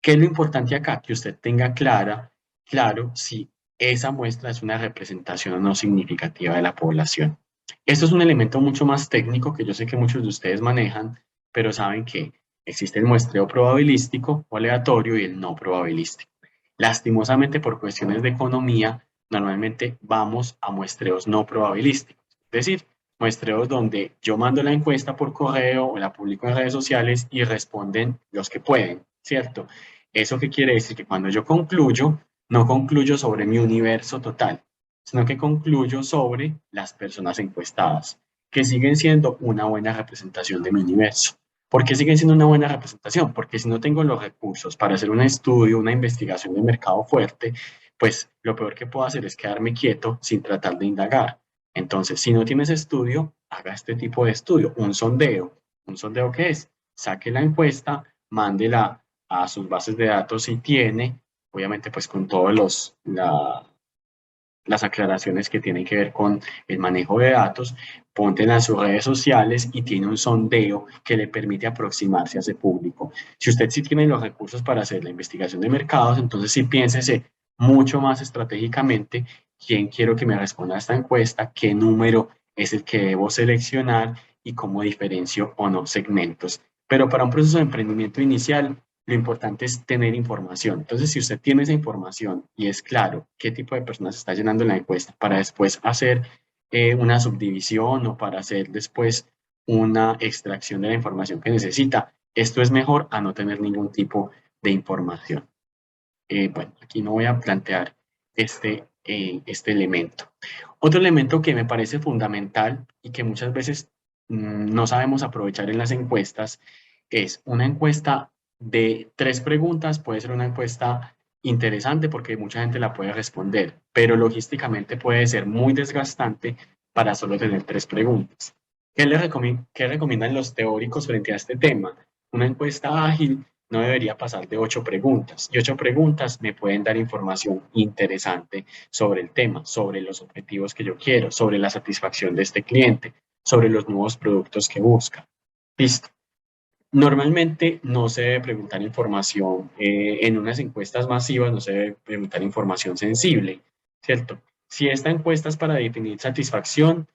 ¿Qué es lo importante acá? Que usted tenga claro si esa muestra es una representación o no significativa de la población. Esto es un elemento mucho más técnico que yo sé que muchos de ustedes manejan, pero saben que existe el muestreo probabilístico o aleatorio y el no probabilístico. Lastimosamente, por cuestiones de economía, normalmente vamos a muestreos no probabilísticos, es decir, muestreos donde yo mando la encuesta por correo o la publico en redes sociales y responden los que pueden, ¿cierto? ¿Eso qué quiere decir? Que cuando yo concluyo, no concluyo sobre mi universo total, sino que concluyo sobre las personas encuestadas, que siguen siendo una buena representación de mi universo. ¿Por qué siguen siendo una buena representación? Porque si no tengo los recursos para hacer un estudio, una investigación de mercado fuerte, pues lo peor que puedo hacer es quedarme quieto sin tratar de indagar. Entonces, si no tienes estudio, haga este tipo de estudio, un sondeo. ¿Un sondeo qué es? Saque la encuesta, mándela a sus bases de datos si tiene, obviamente pues con todos las aclaraciones que tienen que ver con el manejo de datos, ponte en sus redes sociales y tiene un sondeo que le permite aproximarse a ese público. Si usted sí tiene los recursos para hacer la investigación de mercados, entonces sí piénsese mucho más estratégicamente quién quiero que me responda a esta encuesta, qué número es el que debo seleccionar y cómo diferencio o no segmentos. Pero para un proceso de emprendimiento inicial, lo importante es tener información. Entonces, si usted tiene esa información y es claro qué tipo de personas está llenando la encuesta para después hacer una subdivisión o para hacer después una extracción de la información que necesita, esto es mejor a no tener ningún tipo de información. Bueno, aquí no voy a plantear este elemento. Otro elemento que me parece fundamental y que muchas veces no sabemos aprovechar en las encuestas es una encuesta de 3 preguntas, puede ser una encuesta interesante porque mucha gente la puede responder, pero logísticamente puede ser muy desgastante para solo tener 3 preguntas. ¿Qué recomiendan los teóricos frente a este tema? Una encuesta ágil no debería pasar de 8 preguntas, y 8 preguntas me pueden dar información interesante sobre el tema, sobre los objetivos que yo quiero, sobre la satisfacción de este cliente, sobre los nuevos productos que busca. Listo. Normalmente no se debe preguntar información en unas encuestas masivas, no se debe preguntar información sensible, ¿cierto? Si esta encuesta es para definir satisfacción,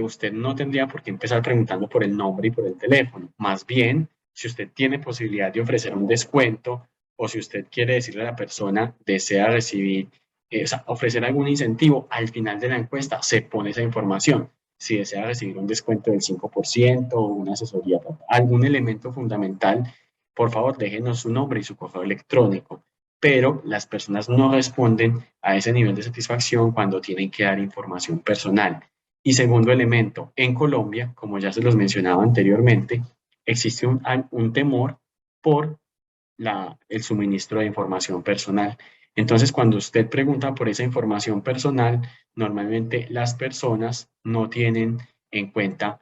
usted no tendría por qué empezar preguntando por el nombre y por el teléfono. Más bien, si usted tiene posibilidad de ofrecer un descuento o si usted quiere decirle a la persona, desea recibir, o sea, ofrecer algún incentivo, al final de la encuesta se pone esa información. Si desea recibir un descuento del 5% o una asesoría, algún elemento fundamental, por favor déjenos su nombre y su correo electrónico. Pero las personas no responden a ese nivel de satisfacción cuando tienen que dar información personal. Y segundo elemento, en Colombia, como ya se los mencionaba anteriormente, existe un temor por el suministro de información personal. Entonces, cuando usted pregunta por esa información personal, normalmente las personas no tienen en cuenta,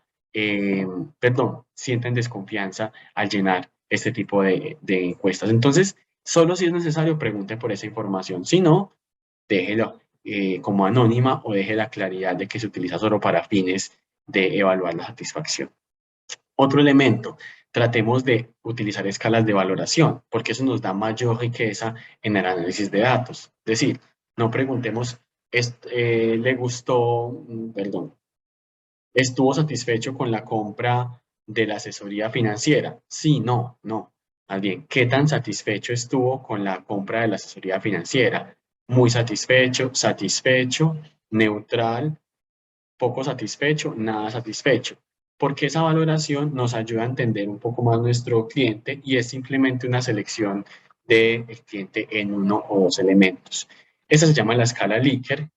sienten desconfianza al llenar este tipo de encuestas. Entonces, solo si es necesario, pregunte por esa información. Si no, déjelo como anónima o deje la claridad de que se utiliza solo para fines de evaluar la satisfacción. Otro elemento, tratemos de utilizar escalas de valoración, porque eso nos da mayor riqueza en el análisis de datos. Es decir, no preguntemos, ¿le gustó, perdón, estuvo satisfecho con la compra de la asesoría financiera? Sí, no, no. Más bien, ¿qué tan satisfecho estuvo con la compra de la asesoría financiera? Muy satisfecho, satisfecho, neutral, poco satisfecho, nada satisfecho, porque esa valoración nos ayuda a entender un poco más nuestro cliente y es simplemente una selección del cliente en uno o dos elementos. Esa se llama la escala Likert,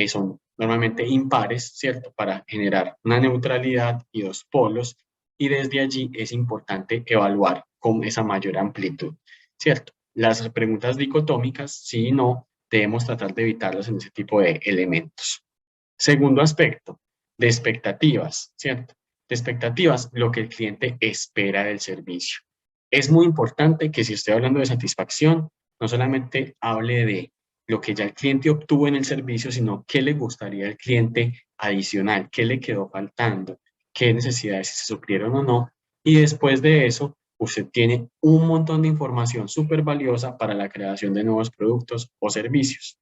son normalmente impares, ¿cierto? Para generar una neutralidad y dos polos, y desde allí es importante evaluar con esa mayor amplitud, ¿cierto? Las preguntas dicotómicas, sí y no, debemos tratar de evitarlas en ese tipo de elementos. Segundo aspecto, de expectativas, ¿cierto? De expectativas, lo que el cliente espera del servicio. Es muy importante que si estoy hablando de satisfacción, no solamente hable de lo que ya el cliente obtuvo en el servicio, sino qué le gustaría al cliente adicional, qué le quedó faltando, qué necesidades se suplieron o no. Y después de eso, usted tiene un montón de información súper valiosa para la creación de nuevos productos o servicios.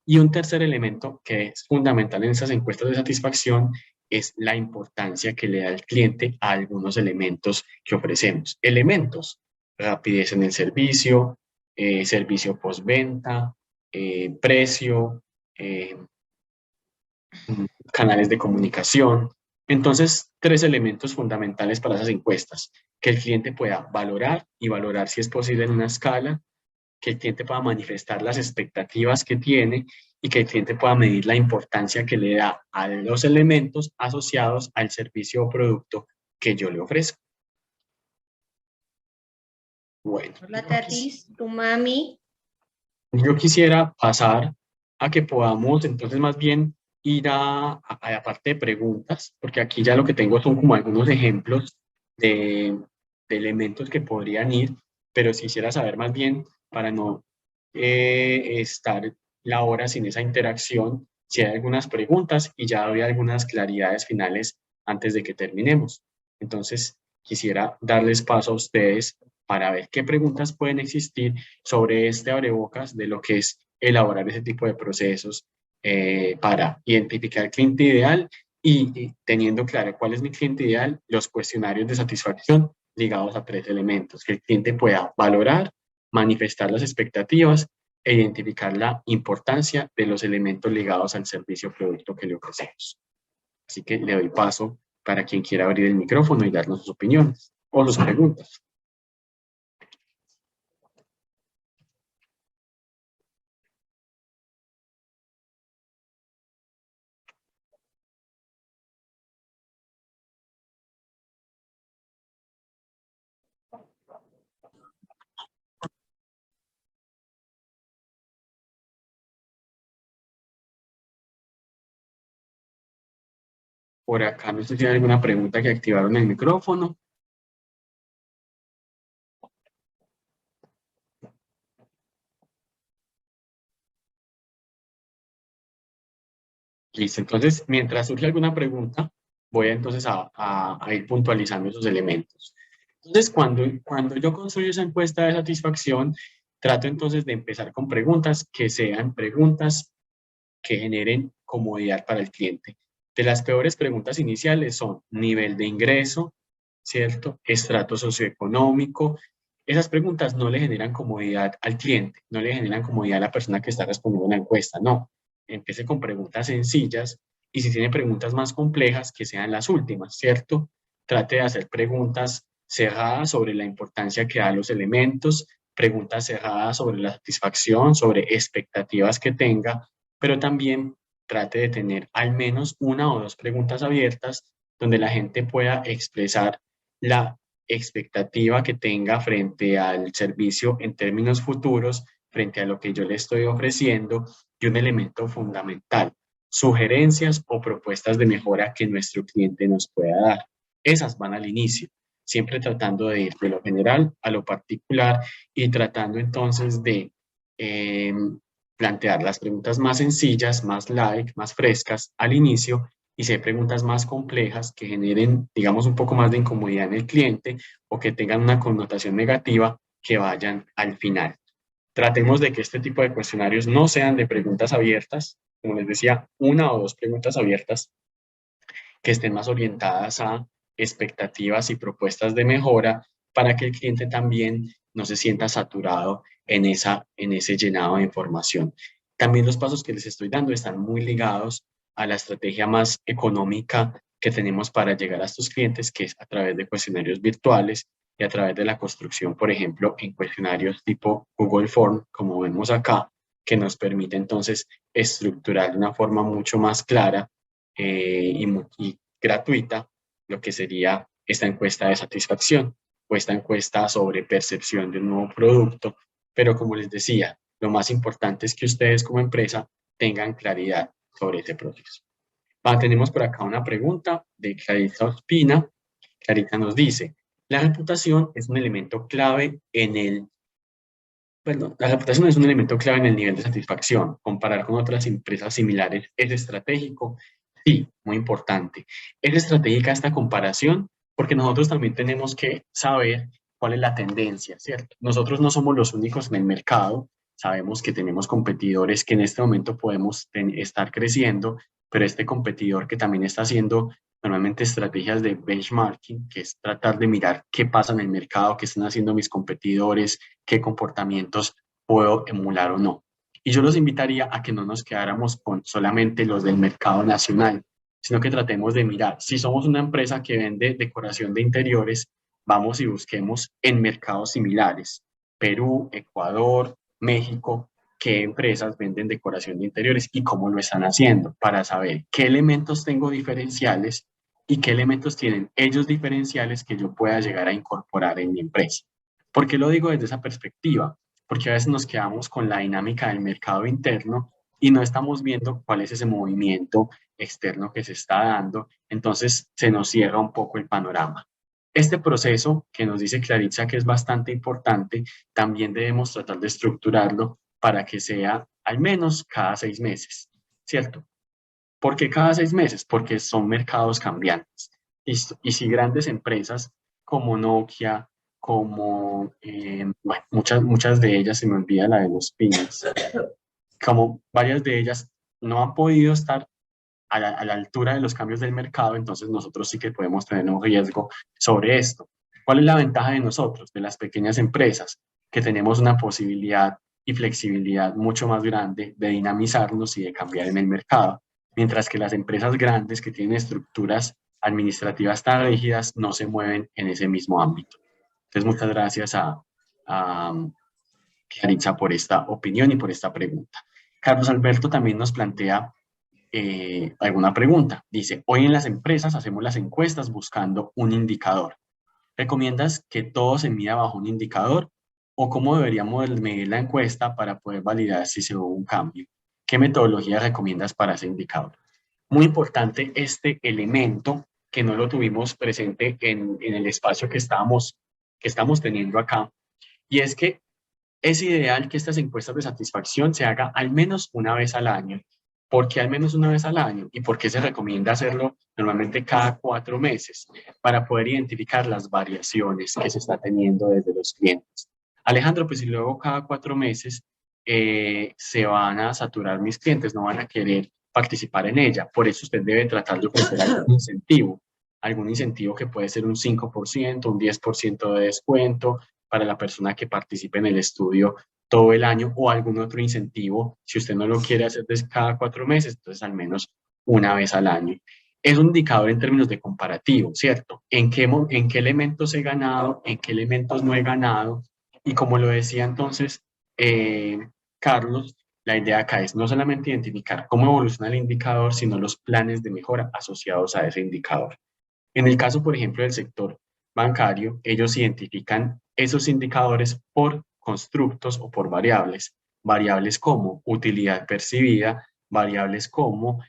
Y un tercer elemento que es fundamental en esas encuestas de satisfacción es la importancia que le da el cliente a algunos elementos que ofrecemos. Elementos, rapidez en el servicio, servicio postventa, precio, eh, canales de comunicación. Entonces, 3 elementos fundamentales para esas encuestas. Que el cliente pueda valorar y valorar si es posible en una escala, que el cliente pueda manifestar las expectativas que tiene y que el cliente pueda medir la importancia que le da a los elementos asociados al servicio o producto que yo le ofrezco. Bueno, Hola, Tatis, tu mami. yo quisiera pasar a que podamos entonces más bien ir a la parte de preguntas, porque aquí ya lo que tengo son como algunos ejemplos de elementos que podrían ir, pero si quisiera saber más bien, para no estar la hora sin esa interacción, si hay algunas preguntas y ya doy algunas claridades finales antes de que terminemos. Entonces, quisiera darles paso a ustedes para ver qué preguntas pueden existir sobre este abrebocas de lo que es elaborar ese tipo de procesos para identificar el cliente ideal y teniendo claro cuál es mi cliente ideal, los cuestionarios de satisfacción ligados a 3 elementos, que el cliente pueda valorar, manifestar las expectativas e identificar la importancia de los elementos ligados al servicio o producto que le ofrecemos. Así que le doy paso para quien quiera abrir el micrófono y darnos sus opiniones o sus preguntas. Por acá no sé si hay alguna pregunta que activaron el micrófono. Listo, entonces, mientras surge alguna pregunta, voy entonces a ir puntualizando esos elementos. Entonces, cuando yo construyo esa encuesta de satisfacción, trato entonces de empezar con preguntas que sean preguntas que generen comodidad para el cliente. De las peores preguntas iniciales son nivel de ingreso, ¿cierto? Estrato socioeconómico. Esas preguntas no le generan comodidad al cliente, no le generan comodidad a la persona que está respondiendo una encuesta, no. Empiece con preguntas sencillas y si tiene preguntas más complejas, que sean las últimas, ¿cierto? Trate de hacer preguntas cerradas sobre la importancia que da a los elementos, preguntas cerradas sobre la satisfacción, sobre expectativas que tenga, pero también trate de tener al menos una o dos preguntas abiertas donde la gente pueda expresar la expectativa que tenga frente al servicio en términos futuros, frente a lo que yo le estoy ofreciendo y un elemento fundamental, sugerencias o propuestas de mejora que nuestro cliente nos pueda dar. Esas van al inicio, siempre tratando de ir de lo general a lo particular y tratando entonces de plantear las preguntas más sencillas, más light, más frescas al inicio y si hay preguntas más complejas que generen, digamos, un poco más de incomodidad en el cliente o que tengan una connotación negativa, que vayan al final. Tratemos de que este tipo de cuestionarios no sean de preguntas abiertas, como les decía, una o dos preguntas abiertas que estén más orientadas a expectativas y propuestas de mejora para que el cliente también no se sienta saturado en ese llenado de información. También los pasos que les estoy dando están muy ligados a la estrategia más económica que tenemos para llegar a estos clientes, que es a través de cuestionarios virtuales y a través de la construcción, por ejemplo, en cuestionarios tipo Google Form, como vemos acá, que nos permite entonces estructurar de una forma mucho más clara y gratuita lo que sería esta encuesta de satisfacción o esta encuesta sobre percepción de un nuevo producto. Pero como les decía, lo más importante es que ustedes como empresa tengan claridad sobre ese proceso. Tenemos por acá una pregunta de Clarita Ospina. Clarita nos dice, la reputación es un elemento clave en el la reputación es un elemento clave en el nivel de satisfacción. Comparar con otras empresas similares es estratégico. Sí, muy importante. Es estratégica esta comparación porque nosotros también tenemos que saber cuál es la tendencia, ¿cierto? Nosotros no somos los únicos en el mercado. Sabemos que tenemos competidores que en este momento podemos estar creciendo, pero este competidor que también está haciendo normalmente estrategias de benchmarking, que es tratar de mirar qué pasa en el mercado, qué están haciendo mis competidores, qué comportamientos puedo emular o no. Y yo los invitaría a que no nos quedáramos con solamente los del mercado nacional, sino que tratemos de mirar, si somos una empresa que vende decoración de interiores, vamos y busquemos en mercados similares, Perú, Ecuador, México, qué empresas venden decoración de interiores y cómo lo están haciendo, para saber qué elementos tengo diferenciales y qué elementos tienen ellos diferenciales que yo pueda llegar a incorporar en mi empresa. ¿Por qué lo digo desde esa perspectiva? Porque a veces nos quedamos con la dinámica del mercado interno y no estamos viendo cuál es ese movimiento externo que se está dando, entonces se nos cierra un poco el panorama. Este proceso que nos dice Claritza que es bastante importante, también debemos tratar de estructurarlo para que sea al menos cada 6 meses, ¿cierto? ¿Por qué cada 6 meses? Porque son mercados cambiantes. Y si grandes empresas como Nokia, como, bueno, muchas de ellas, se me olvida la de los pines, como varias de ellas no han podido estar a la altura de los cambios del mercado, entonces nosotros sí que podemos tener un riesgo sobre esto. ¿Cuál es la ventaja de nosotros, de las pequeñas empresas? Que tenemos una posibilidad y flexibilidad mucho más grande de dinamizarnos y de cambiar en el mercado, mientras que las empresas grandes que tienen estructuras administrativas tan rígidas no se mueven en ese mismo ámbito. Entonces, muchas gracias a Claritza por esta opinión y por esta pregunta. Carlos Alberto también nos plantea alguna pregunta. Dice, hoy en las empresas hacemos las encuestas buscando un indicador. ¿Recomiendas que todo se mida bajo un indicador? ¿O cómo deberíamos medir la encuesta para poder validar si se hubo un cambio? ¿Qué metodología recomiendas para ese indicador? Muy importante este elemento que no lo tuvimos presente en el espacio que estamos teniendo acá, y es que es ideal que estas encuestas de satisfacción se haga al menos una vez al año. ¿Por qué al menos una vez al año? ¿Y por qué se recomienda hacerlo normalmente cada 4 meses? Para poder identificar las variaciones que se está teniendo desde los clientes. Alejandro, pues si luego cada 4 meses se van a saturar mis clientes, no van a querer participar en ella. Por eso usted debe tratar de ofrecer algún incentivo que puede ser un 5%, un 10% de descuento para la persona que participe en el estudio todo el año, o algún otro incentivo. Si usted no lo quiere hacer desde cada 4 meses, entonces al menos una vez al año. Es un indicador en términos de comparativo, ¿cierto? ¿En qué elementos he ganado? ¿En qué elementos no he ganado? Y como lo decía entonces Carlos, la idea acá es no solamente identificar cómo evoluciona el indicador, sino los planes de mejora asociados a ese indicador. En el caso, por ejemplo, del sector bancario, ellos identifican esos indicadores por constructos o por variables. Variables como utilidad percibida, variables como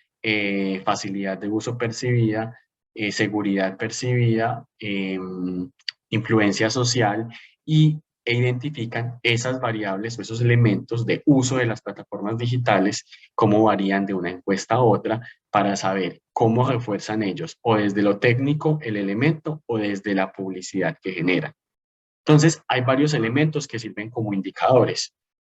facilidad de uso percibida, seguridad percibida, influencia social, e identifican esas variables o esos elementos de uso de las plataformas digitales, cómo varían de una encuesta a otra, para saber cómo refuerzan ellos, o desde lo técnico el elemento, o desde la publicidad que generan. Entonces, hay varios elementos que sirven como indicadores.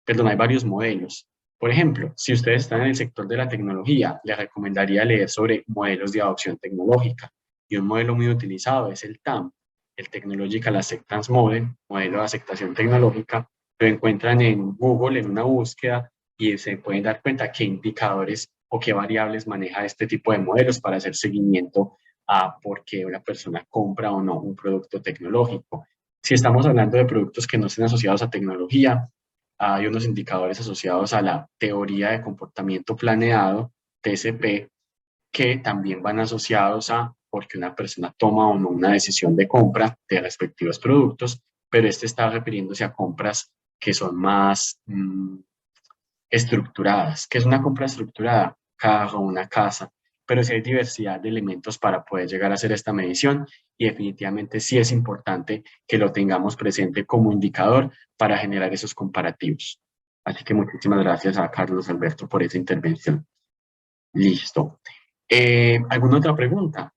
Perdón, hay varios modelos. Por ejemplo, si ustedes están en el sector de la tecnología, les recomendaría leer sobre modelos de adopción tecnológica. Y un modelo muy utilizado es el TAM, el Technological Acceptance Model, modelo de aceptación tecnológica. Lo encuentran en Google en una búsqueda y se pueden dar cuenta qué indicadores o qué variables maneja este tipo de modelos para hacer seguimiento a por qué una persona compra o no un producto tecnológico. Si estamos hablando de productos que no estén asociados a tecnología, hay unos indicadores asociados a la teoría de comportamiento planeado, TCP, que también van asociados a por qué una persona toma o no una decisión de compra de respectivos productos, pero este está refiriéndose a compras que son más estructuradas. ¿Qué es una compra estructurada? Carro, una casa. Pero sí hay diversidad de elementos para poder llegar a hacer esta medición, y definitivamente sí es importante que lo tengamos presente como indicador para generar esos comparativos. Así que muchísimas gracias a Carlos Alberto por esa intervención. Listo. ¿Alguna otra pregunta?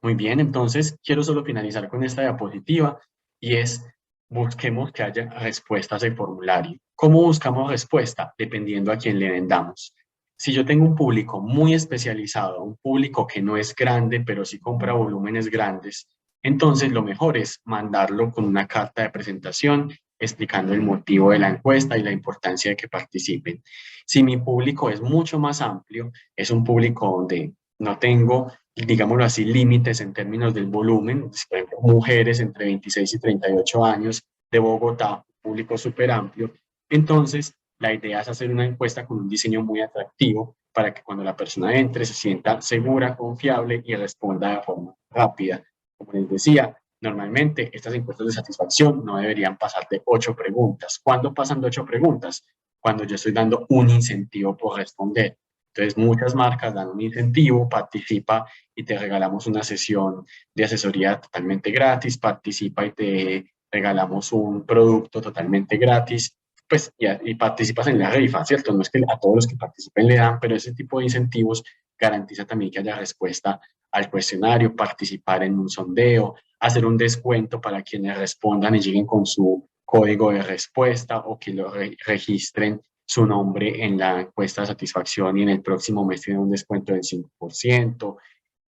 Muy bien, entonces quiero solo finalizar con esta diapositiva, y es: busquemos que haya respuestas de formulario. ¿Cómo buscamos respuesta? Dependiendo a quién le vendamos. Si yo tengo un público muy especializado, un público que no es grande, pero sí compra volúmenes grandes, entonces lo mejor es mandarlo con una carta de presentación explicando el motivo de la encuesta y la importancia de que participen. Si mi público es mucho más amplio, es un público donde no tengo, digámoslo así, límites en términos del volumen, por ejemplo, mujeres entre 26 y 38 años de Bogotá, público súper amplio, entonces la idea es hacer una encuesta con un diseño muy atractivo para que cuando la persona entre se sienta segura, confiable y responda de forma rápida. Como les decía, normalmente estas encuestas de satisfacción no deberían pasar de 8 preguntas. ¿Cuándo pasan de 8 preguntas? Cuando yo estoy dando un incentivo por responder. Entonces, muchas marcas dan un incentivo, participa y te regalamos una sesión de asesoría totalmente gratis, participa y te regalamos un producto totalmente gratis, pues, y participas en la rifa, ¿cierto? No es que a todos los que participen le dan, pero ese tipo de incentivos garantiza también que haya respuesta al cuestionario, participar en un sondeo, hacer un descuento para quienes respondan y lleguen con su código de respuesta, o que lo registren su nombre en la encuesta de satisfacción y en el próximo mes tiene un descuento del 5%.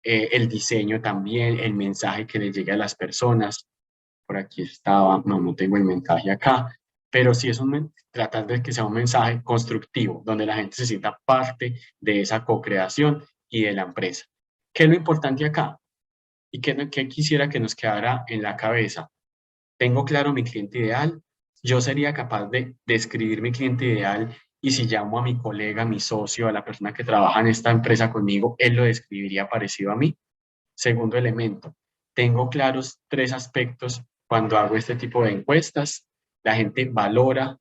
El diseño también, el mensaje que le llegue a las personas. Por aquí estaba, no tengo el mensaje acá, pero sí es tratar de que sea un mensaje constructivo, donde la gente se sienta parte de esa co-creación y de la empresa. ¿Qué es lo importante acá? ¿Y qué quisiera que nos quedara en la cabeza? Tengo claro mi cliente ideal. Yo sería capaz de describir mi cliente ideal, y si llamo a mi colega, a mi socio, a la persona que trabaja en esta empresa conmigo, él lo describiría parecido a mí. Segundo elemento, tengo claros 3 aspectos cuando hago este tipo de encuestas. La gente valora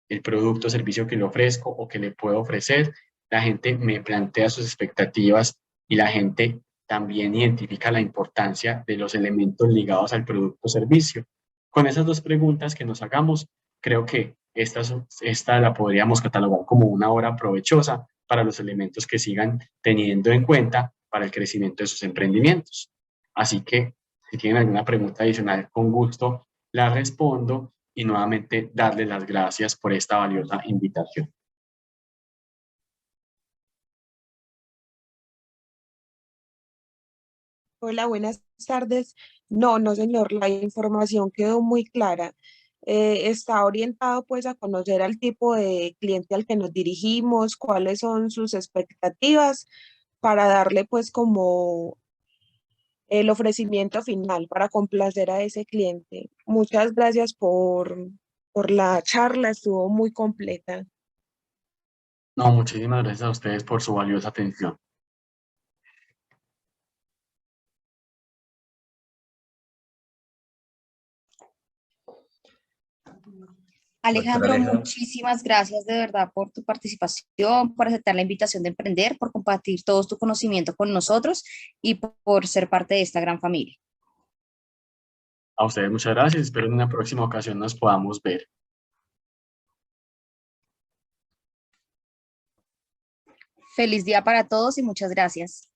el producto o servicio que le ofrezco o que le puedo ofrecer. La gente me plantea sus expectativas y la gente también identifica la importancia de los elementos ligados al producto o servicio. Con esas dos preguntas que nos hagamos, creo que esta la podríamos catalogar como una hora provechosa para los elementos que sigan teniendo en cuenta para el crecimiento de sus emprendimientos. Así que, si tienen alguna pregunta adicional, con gusto la respondo y nuevamente darles las gracias por esta valiosa invitación. Hola, buenas tardes. No, señor, la información quedó muy clara. Está orientado pues a conocer al tipo de cliente al que nos dirigimos, cuáles son sus expectativas para darle pues como el ofrecimiento final para complacer a ese cliente. Muchas gracias por la charla, estuvo muy completa. No, muchísimas gracias a ustedes por su valiosa atención. Doctor Alejandro, Alejandro. muchísimas gracias de verdad por tu participación, por aceptar la invitación de emprender, por compartir todo tu conocimiento con nosotros y por ser parte de esta gran familia. A ustedes muchas gracias. Espero en una próxima ocasión nos podamos ver. Feliz día para todos y muchas gracias.